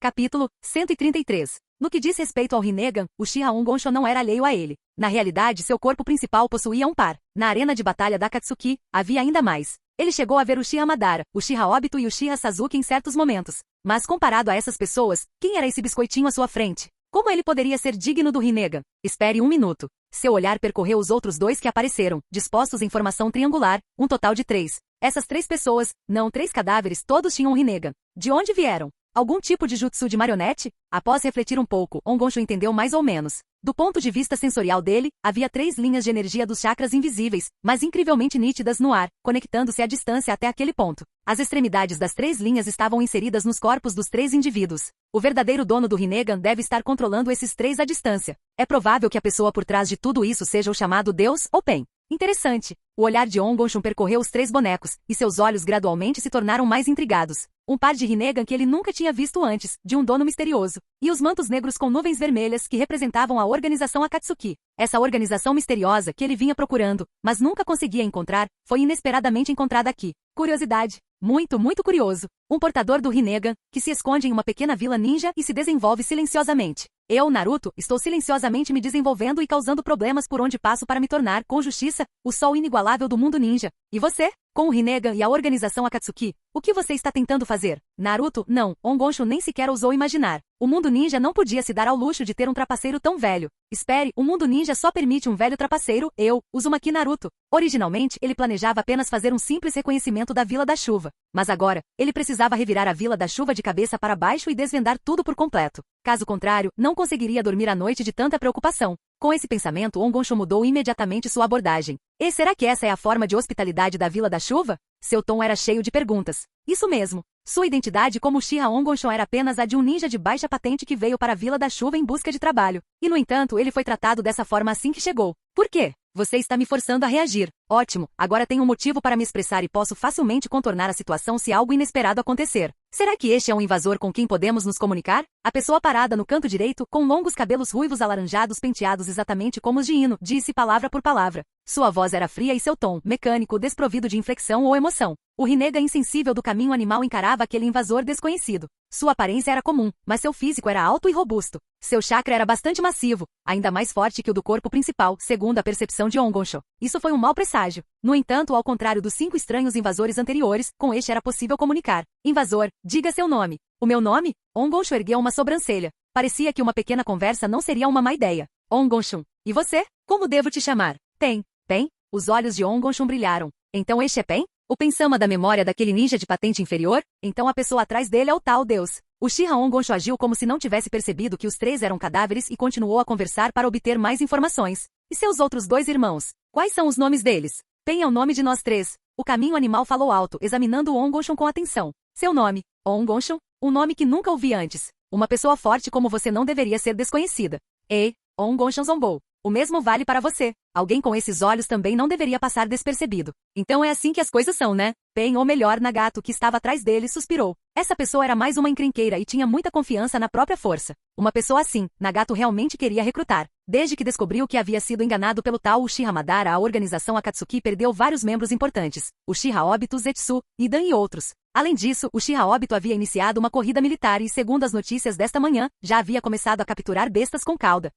Capítulo 133. No que diz respeito ao Rinnegan, o Uchiha Ongonsho não era alheio a ele. Na realidade, seu corpo principal possuía um par. Na arena de batalha da Akatsuki, havia ainda mais. Ele chegou a ver o Uchiha Madara, o Uchiha Obito e o Uchiha Sasuke em certos momentos. Mas comparado a essas pessoas, quem era esse biscoitinho à sua frente? Como ele poderia ser digno do Rinnegan? Espere um minuto. Seu olhar percorreu os outros dois que apareceram, dispostos em formação triangular, um total de 3. Essas 3 pessoas, não 3 cadáveres, todos tinham Rinnegan. De onde vieram? Algum tipo de jutsu de marionete? Após refletir um pouco, Ongonsho entendeu mais ou menos. Do ponto de vista sensorial dele, havia 3 linhas de energia dos chakras invisíveis, mas incrivelmente nítidas no ar, conectando-se à distância até aquele ponto. As extremidades das 3 linhas estavam inseridas nos corpos dos 3 indivíduos. O verdadeiro dono do Rinnegan deve estar controlando esses 3 à distância. É provável que a pessoa por trás de tudo isso seja o chamado Deus ou Pen. Interessante. O olhar de Ongonsho percorreu os 3 bonecos, e seus olhos gradualmente se tornaram mais intrigados. Um par de Rinnegan que ele nunca tinha visto antes, de um dono misterioso. E os mantos negros com nuvens vermelhas que representavam a organização Akatsuki. Essa organização misteriosa que ele vinha procurando, mas nunca conseguia encontrar, foi inesperadamente encontrada aqui. Curiosidade. Muito curioso. Um portador do Rinnegan, que se esconde em uma pequena vila ninja e se desenvolve silenciosamente. Eu, Naruto, estou silenciosamente me desenvolvendo e causando problemas por onde passo para me tornar, com justiça, o sol inigualável do mundo ninja. E você? Com o Rinnegan e a organização Akatsuki, o que você está tentando fazer? Naruto, não, Ongonsho nem sequer ousou imaginar. O mundo ninja não podia se dar ao luxo de ter um trapaceiro tão velho. Espere, o mundo ninja só permite um velho trapaceiro, Uzumaki Naruto. Originalmente, ele planejava apenas fazer um simples reconhecimento da Vila da Chuva. Mas agora, ele precisava revirar a Vila da Chuva de cabeça para baixo e desvendar tudo por completo. Caso contrário, não conseguiria dormir à noite de tanta preocupação. Com esse pensamento, Ongonsho mudou imediatamente sua abordagem. E será que essa é a forma de hospitalidade da Vila da Chuva? Seu tom era cheio de perguntas. Isso mesmo. Sua identidade como Uchiha Ongonsho era apenas a de um ninja de baixa patente que veio para a Vila da Chuva em busca de trabalho. E no entanto, ele foi tratado dessa forma assim que chegou. Por quê? Você está me forçando a reagir. Ótimo, agora tenho um motivo para me expressar e posso facilmente contornar a situação se algo inesperado acontecer. Será que este é um invasor com quem podemos nos comunicar? A pessoa parada no canto direito, com longos cabelos ruivos alaranjados penteados exatamente como os de Ino, disse palavra por palavra. Sua voz era fria e seu tom, mecânico, desprovido de inflexão ou emoção. O Rinnegan insensível do caminho animal encarava aquele invasor desconhecido. Sua aparência era comum, mas seu físico era alto e robusto. Seu chakra era bastante massivo, ainda mais forte que o do corpo principal, segundo a percepção de Ongonsho. Isso foi um mau presságio. No entanto, ao contrário dos 5 estranhos invasores anteriores, com este era possível comunicar. Invasor, diga seu nome. O meu nome? Ongonsho ergueu uma sobrancelha. Parecia que uma pequena conversa não seria uma má ideia. Ongonsho. E você? Como devo te chamar? Pen. Pen? Os olhos de Ongonsho brilharam. Então este é Pen? O Pen-sama da memória daquele ninja de patente inferior? Então a pessoa atrás dele é o tal Deus. O Uchiha Ongonsho agiu como se não tivesse percebido que os 3 eram cadáveres e continuou a conversar para obter mais informações. E seus outros 2 irmãos? Quais são os nomes deles? Pen é o nome de nós 3. O caminho animal falou alto, examinando Ongonsho com atenção. Seu nome? Ongonsho? Um nome que nunca ouvi antes. Uma pessoa forte como você não deveria ser desconhecida. Ei, Ongonsho zombou. O mesmo vale para você. Alguém com esses olhos também não deveria passar despercebido. Então é assim que as coisas são, né? Pen, ou melhor, Nagato, que estava atrás dele, suspirou. Essa pessoa era mais uma encrenqueira e tinha muita confiança na própria força. Uma pessoa assim, Nagato realmente queria recrutar. Desde que descobriu que havia sido enganado pelo tal Uchiha Madara, a organização Akatsuki perdeu vários membros importantes. Uchiha Obito, Zetsu, Idan e outros. Além disso, Uchiha Obito havia iniciado uma corrida militar e, segundo as notícias desta manhã, já havia começado a capturar bestas com cauda.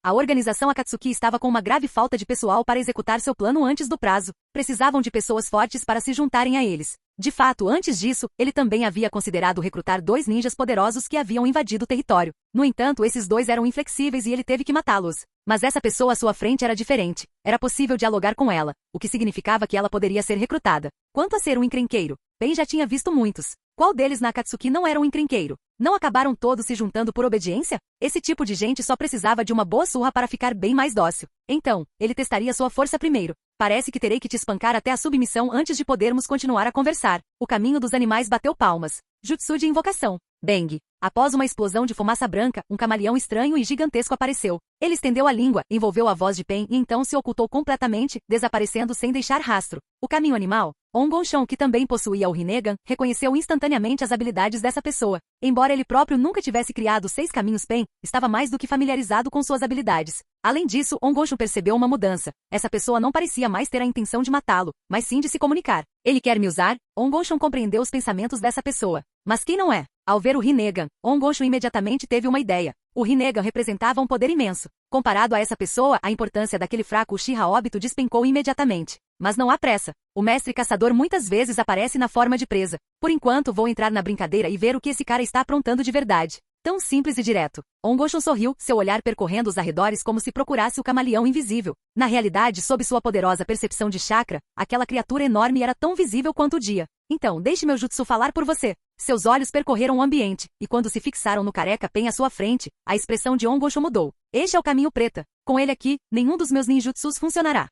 A organização Akatsuki estava com uma grave falta de pessoal para executar seu plano antes do prazo. Precisavam de pessoas fortes para se juntarem a eles. De fato, antes disso, ele também havia considerado recrutar 2 ninjas poderosos que haviam invadido o território. No entanto, esses 2 eram inflexíveis e ele teve que matá-los. Mas essa pessoa à sua frente era diferente. Era possível dialogar com ela, o que significava que ela poderia ser recrutada. Quanto a ser um encrenqueiro, Ben já tinha visto muitos. Qual deles na Akatsuki não era um encrenqueiro? Não acabaram todos se juntando por obediência? Esse tipo de gente só precisava de uma boa surra para ficar bem mais dócil. Então, ele testaria sua força primeiro. Parece que terei que te espancar até a submissão antes de podermos continuar a conversar. O caminho dos animais bateu palmas. Jutsu de invocação. Bang! Após uma explosão de fumaça branca, um camaleão estranho e gigantesco apareceu. Ele estendeu a língua, envolveu a voz de Pen e então se ocultou completamente, desaparecendo sem deixar rastro. O caminho animal, Ongonshan, que também possuía o Rinnegan, reconheceu instantaneamente as habilidades dessa pessoa. Embora ele próprio nunca tivesse criado 6 caminhos Pen, estava mais do que familiarizado com suas habilidades. Além disso, Ongonshan percebeu uma mudança. Essa pessoa não parecia mais ter a intenção de matá-lo, mas sim de se comunicar. Ele quer me usar? Ongonshan compreendeu os pensamentos dessa pessoa. Mas quem não é? Ao ver o Rinnegan, Ongonshan imediatamente teve uma ideia. O Rinnegan representava um poder imenso. Comparado a essa pessoa, a importância daquele fraco Uchiha óbito despencou imediatamente. Mas não há pressa. O mestre caçador muitas vezes aparece na forma de presa. Por enquanto vou entrar na brincadeira e ver o que esse cara está aprontando de verdade. Tão simples e direto. Ongonshan sorriu, seu olhar percorrendo os arredores como se procurasse o camaleão invisível. Na realidade, sob sua poderosa percepção de chakra, aquela criatura enorme era tão visível quanto o dia. Então, deixe meu jutsu falar por você. Seus olhos percorreram o ambiente, e quando se fixaram no careca Pen à sua frente, a expressão de Ongonshan mudou. Este é o caminho preta. Com ele aqui, nenhum dos meus ninjutsus funcionará.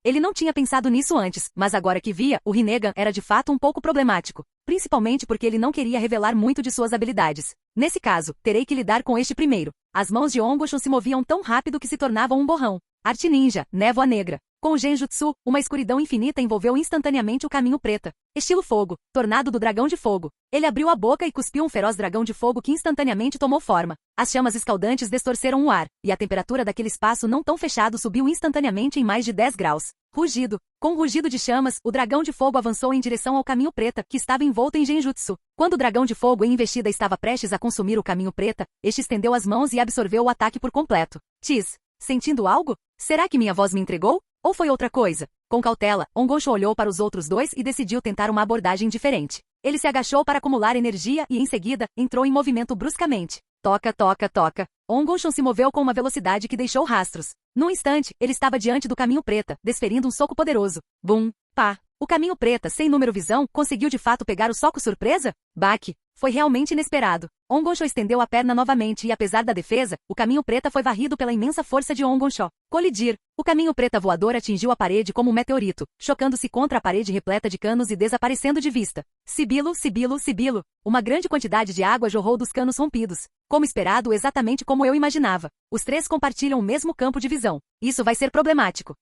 Ele não tinha pensado nisso antes, mas agora que via, o Rinnegan era de fato um pouco problemático. Principalmente porque ele não queria revelar muito de suas habilidades. Nesse caso, terei que lidar com este primeiro. As mãos de Ongonshan se moviam tão rápido que se tornavam um borrão. Arte ninja, névoa negra. Com o genjutsu, uma escuridão infinita envolveu instantaneamente o caminho preta. Estilo fogo, tornado do dragão de fogo. Ele abriu a boca e cuspiu um feroz dragão de fogo que instantaneamente tomou forma. As chamas escaldantes distorceram o ar, e a temperatura daquele espaço não tão fechado subiu instantaneamente em mais de 10 graus. Rugido. Com um rugido de chamas, o dragão de fogo avançou em direção ao caminho preta, que estava envolto em genjutsu. Quando o dragão de fogo em investida estava prestes a consumir o caminho preta, este estendeu as mãos e absorveu o ataque por completo. Sentindo algo? Será que minha voz me entregou? Ou foi outra coisa? Com cautela, Ongonshan olhou para os outros dois e decidiu tentar uma abordagem diferente. Ele se agachou para acumular energia e, em seguida, entrou em movimento bruscamente. Toca, toca, toca. Ongonshan se moveu com uma velocidade que deixou rastros. Num instante, ele estava diante do caminho preta, desferindo um soco poderoso. Bum, pá. O caminho preta, sem número visão, conseguiu de fato pegar o soco surpresa? Baque. Foi realmente inesperado. Ongonshan estendeu a perna novamente e, apesar da defesa, o caminho preta foi varrido pela imensa força de Ongonshan. Colidir. O caminho preta voador atingiu a parede como um meteorito, chocando-se contra a parede repleta de canos e desaparecendo de vista. Sibilo, sibilo, sibilo. Uma grande quantidade de água jorrou dos canos rompidos. Como esperado, exatamente como eu imaginava. Os 3 compartilham o mesmo campo de visão. Isso vai ser problemático.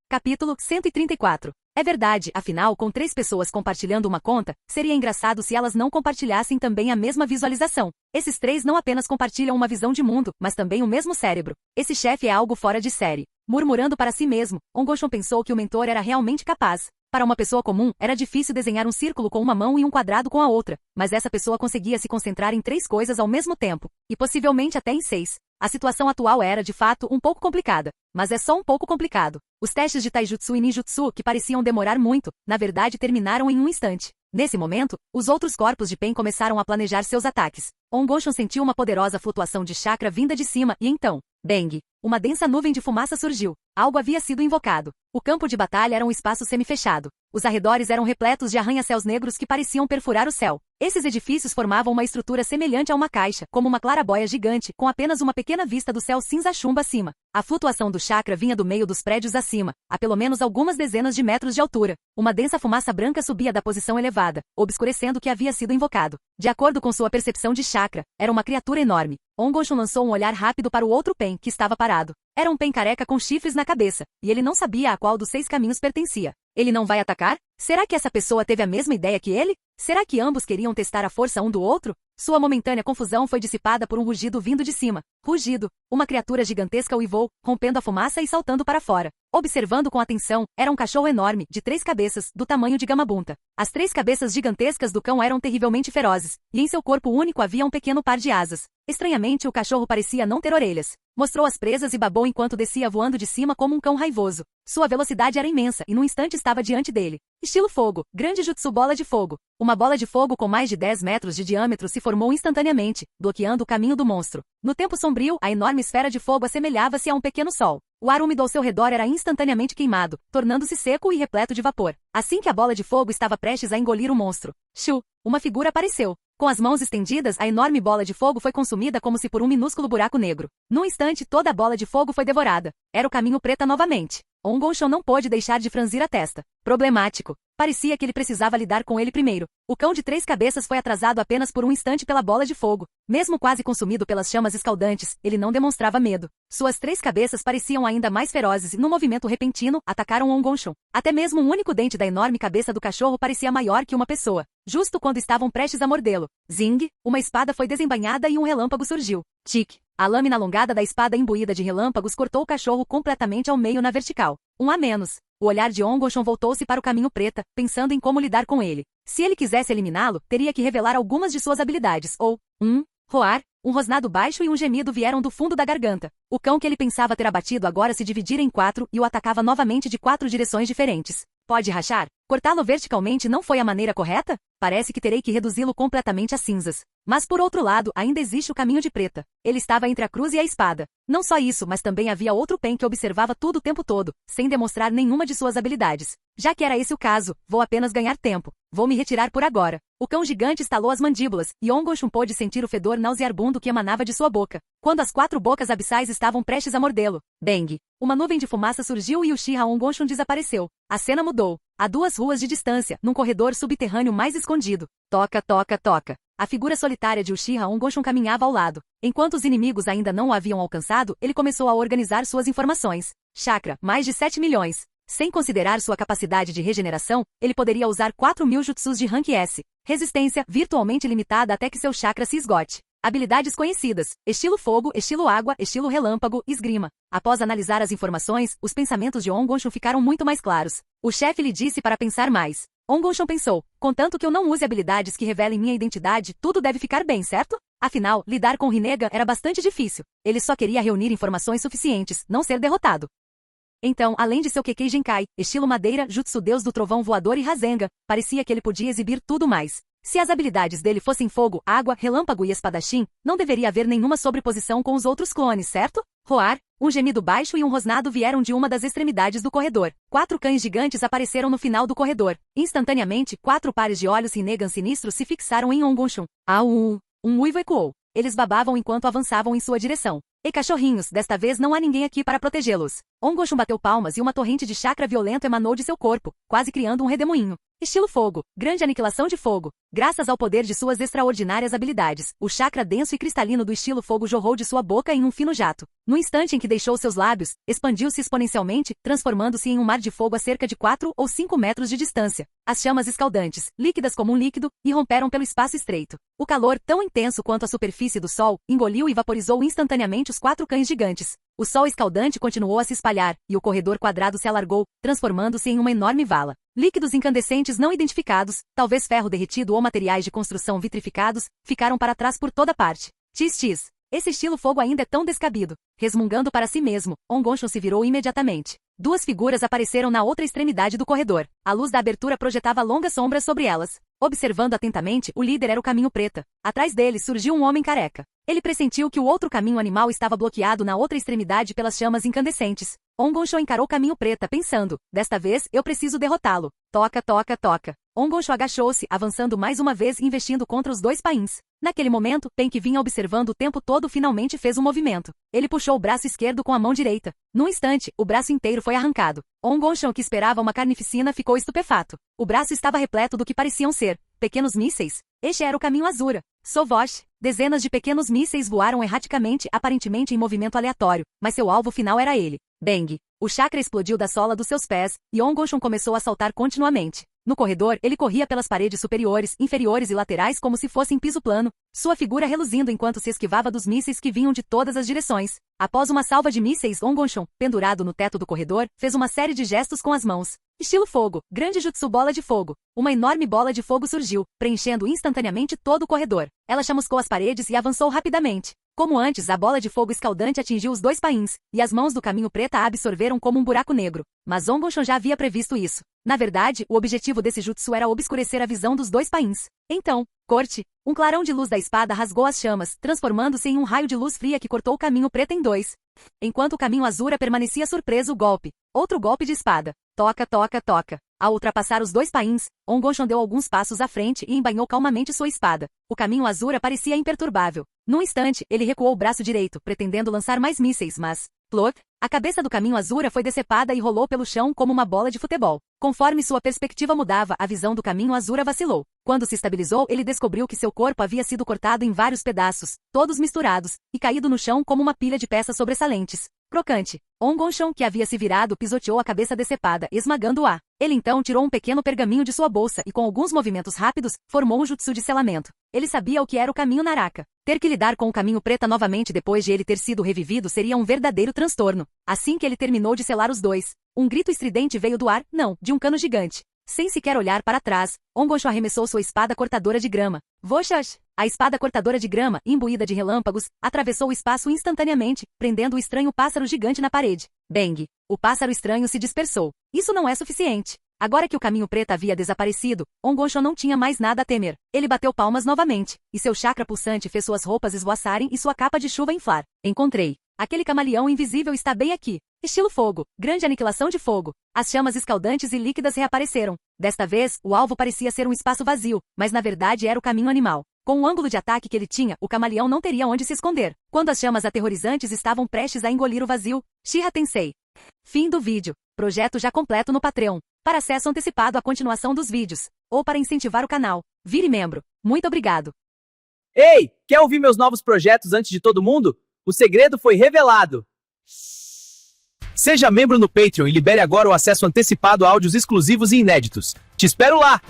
Capítulo 134. É verdade, afinal, com 3 pessoas compartilhando uma conta, seria engraçado se elas não compartilhassem também a mesma visualização. Esses 3 não apenas compartilham uma visão de mundo, mas também o mesmo cérebro. Esse chefe é algo fora de série. Murmurando para si mesmo, Ongonshan pensou que o mentor era realmente capaz. Para uma pessoa comum, era difícil desenhar um círculo com uma mão e um quadrado com a outra, mas essa pessoa conseguia se concentrar em 3 coisas ao mesmo tempo, e possivelmente até em 6. A situação atual era, de fato, um pouco complicada, mas é só um pouco complicado. Os testes de taijutsu e ninjutsu, que pareciam demorar muito, na verdade terminaram em um instante. Nesse momento, os outros corpos de Pen começaram a planejar seus ataques. Ongonshan sentiu uma poderosa flutuação de chakra vinda de cima e então, bang! Uma densa nuvem de fumaça surgiu. Algo havia sido invocado. O campo de batalha era um espaço semifechado. Os arredores eram repletos de arranha-céus negros que pareciam perfurar o céu. Esses edifícios formavam uma estrutura semelhante a uma caixa, como uma clarabóia gigante, com apenas uma pequena vista do céu cinza-chumbo acima. A flutuação do chakra vinha do meio dos prédios acima, a pelo menos algumas dezenas de metros de altura. Uma densa fumaça branca subia da posição elevada, obscurecendo o que havia sido invocado. De acordo com sua percepção de chakra, era uma criatura enorme. Ongonshan lançou um olhar rápido para o outro Pen, que estava parado. Era um Pen careca com chifres na cabeça, e ele não sabia a qual dos 6 caminhos pertencia. Ele não vai atacar? Será que essa pessoa teve a mesma ideia que ele? Será que ambos queriam testar a força um do outro? Sua momentânea confusão foi dissipada por um rugido vindo de cima. Rugido. Uma criatura gigantesca uivou, rompendo a fumaça e saltando para fora. Observando com atenção, era um cachorro enorme, de 3 cabeças, do tamanho de Gamabunta. As 3 cabeças gigantescas do cão eram terrivelmente ferozes, e em seu corpo único havia um pequeno par de asas. Estranhamente, o cachorro parecia não ter orelhas. Mostrou as presas e babou enquanto descia voando de cima como um cão raivoso. Sua velocidade era imensa e num instante estava diante dele. Estilo fogo, grande jutsu bola de fogo. Uma bola de fogo com mais de 10 metros de diâmetro se formou instantaneamente, bloqueando o caminho do monstro. No tempo sombrio, a enorme esfera de fogo assemelhava-se a um pequeno sol. O ar úmido ao seu redor era instantaneamente queimado, tornando-se seco e repleto de vapor. Assim que a bola de fogo estava prestes a engolir o monstro, Shu, uma figura apareceu. Com as mãos estendidas, a enorme bola de fogo foi consumida como se por um minúsculo buraco negro. Num instante, toda a bola de fogo foi devorada. Era o caminho preta novamente. Ongonsho não pôde deixar de franzir a testa. Problemático. Parecia que ele precisava lidar com ele primeiro. O cão de 3 cabeças foi atrasado apenas por um instante pela bola de fogo. Mesmo quase consumido pelas chamas escaldantes, ele não demonstrava medo. Suas 3 cabeças pareciam ainda mais ferozes e, num movimento repentino, atacaram Ongonsho. Até mesmo um único dente da enorme cabeça do cachorro parecia maior que uma pessoa. Justo quando estavam prestes a mordê-lo, zing, uma espada foi desembainhada e um relâmpago surgiu. Tic! A lâmina alongada da espada imbuída de relâmpagos cortou o cachorro completamente ao meio na vertical. Um a menos. O olhar de Ongonsho voltou-se para o caminho preta, pensando em como lidar com ele. Se ele quisesse eliminá-lo, teria que revelar algumas de suas habilidades, ou, roar, um rosnado baixo e um gemido vieram do fundo da garganta. O cão que ele pensava ter abatido agora se dividira em 4 e o atacava novamente de 4 direções diferentes. Pode rachar? Cortá-lo verticalmente não foi a maneira correta? Parece que terei que reduzi-lo completamente a cinzas. Mas por outro lado, ainda existe o caminho de preta. Ele estava entre a cruz e a espada. Não só isso, mas também havia outro Pen que observava tudo o tempo todo, sem demonstrar nenhuma de suas habilidades. Já que era esse o caso, vou apenas ganhar tempo. Vou me retirar por agora. O cão gigante estalou as mandíbulas, e Ongonsho pôde sentir o fedor nauseabundo que emanava de sua boca. Quando as 4 bocas abissais estavam prestes a mordê-lo, bang! Uma nuvem de fumaça surgiu e Uchiha Ongonsho desapareceu. A cena mudou. A 2 ruas de distância, num corredor subterrâneo mais escondido. Toca, toca, toca. A figura solitária de Uchiha Ongonsho caminhava ao lado. Enquanto os inimigos ainda não o haviam alcançado, ele começou a organizar suas informações. Chakra, mais de 7 milhões. Sem considerar sua capacidade de regeneração, ele poderia usar 4.000 jutsus de rank S. Resistência, virtualmente limitada até que seu chakra se esgote. Habilidades conhecidas: estilo fogo, estilo água, estilo relâmpago, esgrima. Após analisar as informações, os pensamentos de Ongonsho ficaram muito mais claros. O chefe lhe disse para pensar mais. Ongonsho pensou, contanto que eu não use habilidades que revelem minha identidade, tudo deve ficar bem, certo? Afinal, lidar com Rinnegan era bastante difícil. Ele só queria reunir informações suficientes, não ser derrotado. Então, além de seu Kekkei Genkai, estilo madeira, jutsu deus do trovão voador e Rasengan, parecia que ele podia exibir tudo mais. Se as habilidades dele fossem fogo, água, relâmpago e espadachim, não deveria haver nenhuma sobreposição com os outros clones, certo? Roar, um gemido baixo e um rosnado vieram de uma das extremidades do corredor. 4 cães gigantes apareceram no final do corredor. Instantaneamente, 4 pares de olhos Rinnegan sinistros se fixaram em Ongonsho. Au! Um uivo ecoou. Eles babavam enquanto avançavam em sua direção. Ei cachorrinhos, desta vez não há ninguém aqui para protegê-los. Ongonsho bateu palmas e uma torrente de chakra violento emanou de seu corpo, quase criando um redemoinho. Estilo fogo, grande aniquilação de fogo. Graças ao poder de suas extraordinárias habilidades, o chakra denso e cristalino do estilo fogo jorrou de sua boca em um fino jato. No instante em que deixou seus lábios, expandiu-se exponencialmente, transformando-se em um mar de fogo a cerca de 4 ou 5 metros de distância. As chamas escaldantes, líquidas como um líquido, irromperam pelo espaço estreito. O calor, tão intenso quanto a superfície do sol, engoliu e vaporizou instantaneamente os 4 cães gigantes. O sol escaldante continuou a se espalhar, e o corredor quadrado se alargou, transformando-se em uma enorme vala. Líquidos incandescentes não identificados, talvez ferro derretido ou materiais de construção vitrificados, ficaram para trás por toda parte. Tis. Esse estilo fogo ainda é tão descabido. Resmungando para si mesmo, Ongonsho se virou imediatamente. 2 figuras apareceram na outra extremidade do corredor. A luz da abertura projetava longas sombras sobre elas. Observando atentamente, o líder era o caminho preta. Atrás dele surgiu um homem careca. Ele pressentiu que o outro caminho animal estava bloqueado na outra extremidade pelas chamas incandescentes. Ongonsho encarou o caminho preta, pensando, desta vez, eu preciso derrotá-lo. Toca, toca, toca. Ongonsho agachou-se, avançando mais uma vez e investindo contra os 2 pains. Naquele momento, Pen que vinha observando o tempo todo finalmente fez um movimento. Ele puxou o braço esquerdo com a mão direita. Num instante, o braço inteiro foi arrancado. Ongonsho, que esperava uma carnificina, ficou estupefato. O braço estava repleto do que pareciam ser pequenos mísseis. Este era o caminho Azura. Sovosh. Dezenas de pequenos mísseis voaram erraticamente, aparentemente em movimento aleatório, mas seu alvo final era ele. Bang! O chakra explodiu da sola dos seus pés, e Ongonsho começou a saltar continuamente. No corredor, ele corria pelas paredes superiores, inferiores e laterais como se fossem piso plano, sua figura reluzindo enquanto se esquivava dos mísseis que vinham de todas as direções. Após uma salva de mísseis, Ongonsho, pendurado no teto do corredor, fez uma série de gestos com as mãos. Estilo fogo, grande jutsu bola de fogo. Uma enorme bola de fogo surgiu, preenchendo instantaneamente todo o corredor. Ela chamuscou as paredes e avançou rapidamente. Como antes, a bola de fogo escaldante atingiu os dois pains, e as mãos do caminho preta a absorveram como um buraco negro. Mas Ongonshan já havia previsto isso. Na verdade, o objetivo desse jutsu era obscurecer a visão dos dois pains. Então, corte, um clarão de luz da espada rasgou as chamas, transformando-se em um raio de luz fria que cortou o caminho preto em dois. Enquanto o caminho Azura permanecia surpreso, golpe. Outro golpe de espada. Toca, toca, toca. Ao ultrapassar os dois pains, Ongonshan deu alguns passos à frente e embainhou calmamente sua espada. O caminho Azura parecia imperturbável. Num instante, ele recuou o braço direito, pretendendo lançar mais mísseis, mas... Plot! A cabeça do caminho Azura foi decepada e rolou pelo chão como uma bola de futebol. Conforme sua perspectiva mudava, a visão do caminho Azura vacilou. Quando se estabilizou, ele descobriu que seu corpo havia sido cortado em vários pedaços, todos misturados, e caído no chão como uma pilha de peças sobressalentes. Crocante. Ongonshan, que havia se virado, pisoteou a cabeça decepada, esmagando-a. Ele então tirou um pequeno pergaminho de sua bolsa e, com alguns movimentos rápidos, formou um jutsu de selamento. Ele sabia o que era o caminho Naraka. Ter que lidar com o caminho preta novamente depois de ele ter sido revivido seria um verdadeiro transtorno. Assim que ele terminou de selar os dois, um grito estridente veio do ar, não, de um cano gigante. Sem sequer olhar para trás, Ongonshan arremessou sua espada cortadora de grama. Voxash! A espada cortadora de grama, imbuída de relâmpagos, atravessou o espaço instantaneamente, prendendo o estranho pássaro gigante na parede. Bang! O pássaro estranho se dispersou. Isso não é suficiente. Agora que o caminho preto havia desaparecido, Ongonshan não tinha mais nada a temer. Ele bateu palmas novamente, e seu chakra pulsante fez suas roupas esvoaçarem e sua capa de chuva inflar. Encontrei. Aquele camaleão invisível está bem aqui. Estilo fogo. Grande aniquilação de fogo. As chamas escaldantes e líquidas reapareceram. Desta vez, o alvo parecia ser um espaço vazio, mas na verdade era o caminho animal. Com o ângulo de ataque que ele tinha, o camaleão não teria onde se esconder. Quando as chamas aterrorizantes estavam prestes a engolir o vazio, Shira Tensei. Fim do vídeo. Projeto já completo no Patreon. Para acesso antecipado à continuação dos vídeos, ou para incentivar o canal, vire membro. Muito obrigado. Ei, quer ouvir meus novos projetos antes de todo mundo? O segredo foi revelado. Seja membro no Patreon e libere agora o acesso antecipado a áudios exclusivos e inéditos. Te espero lá!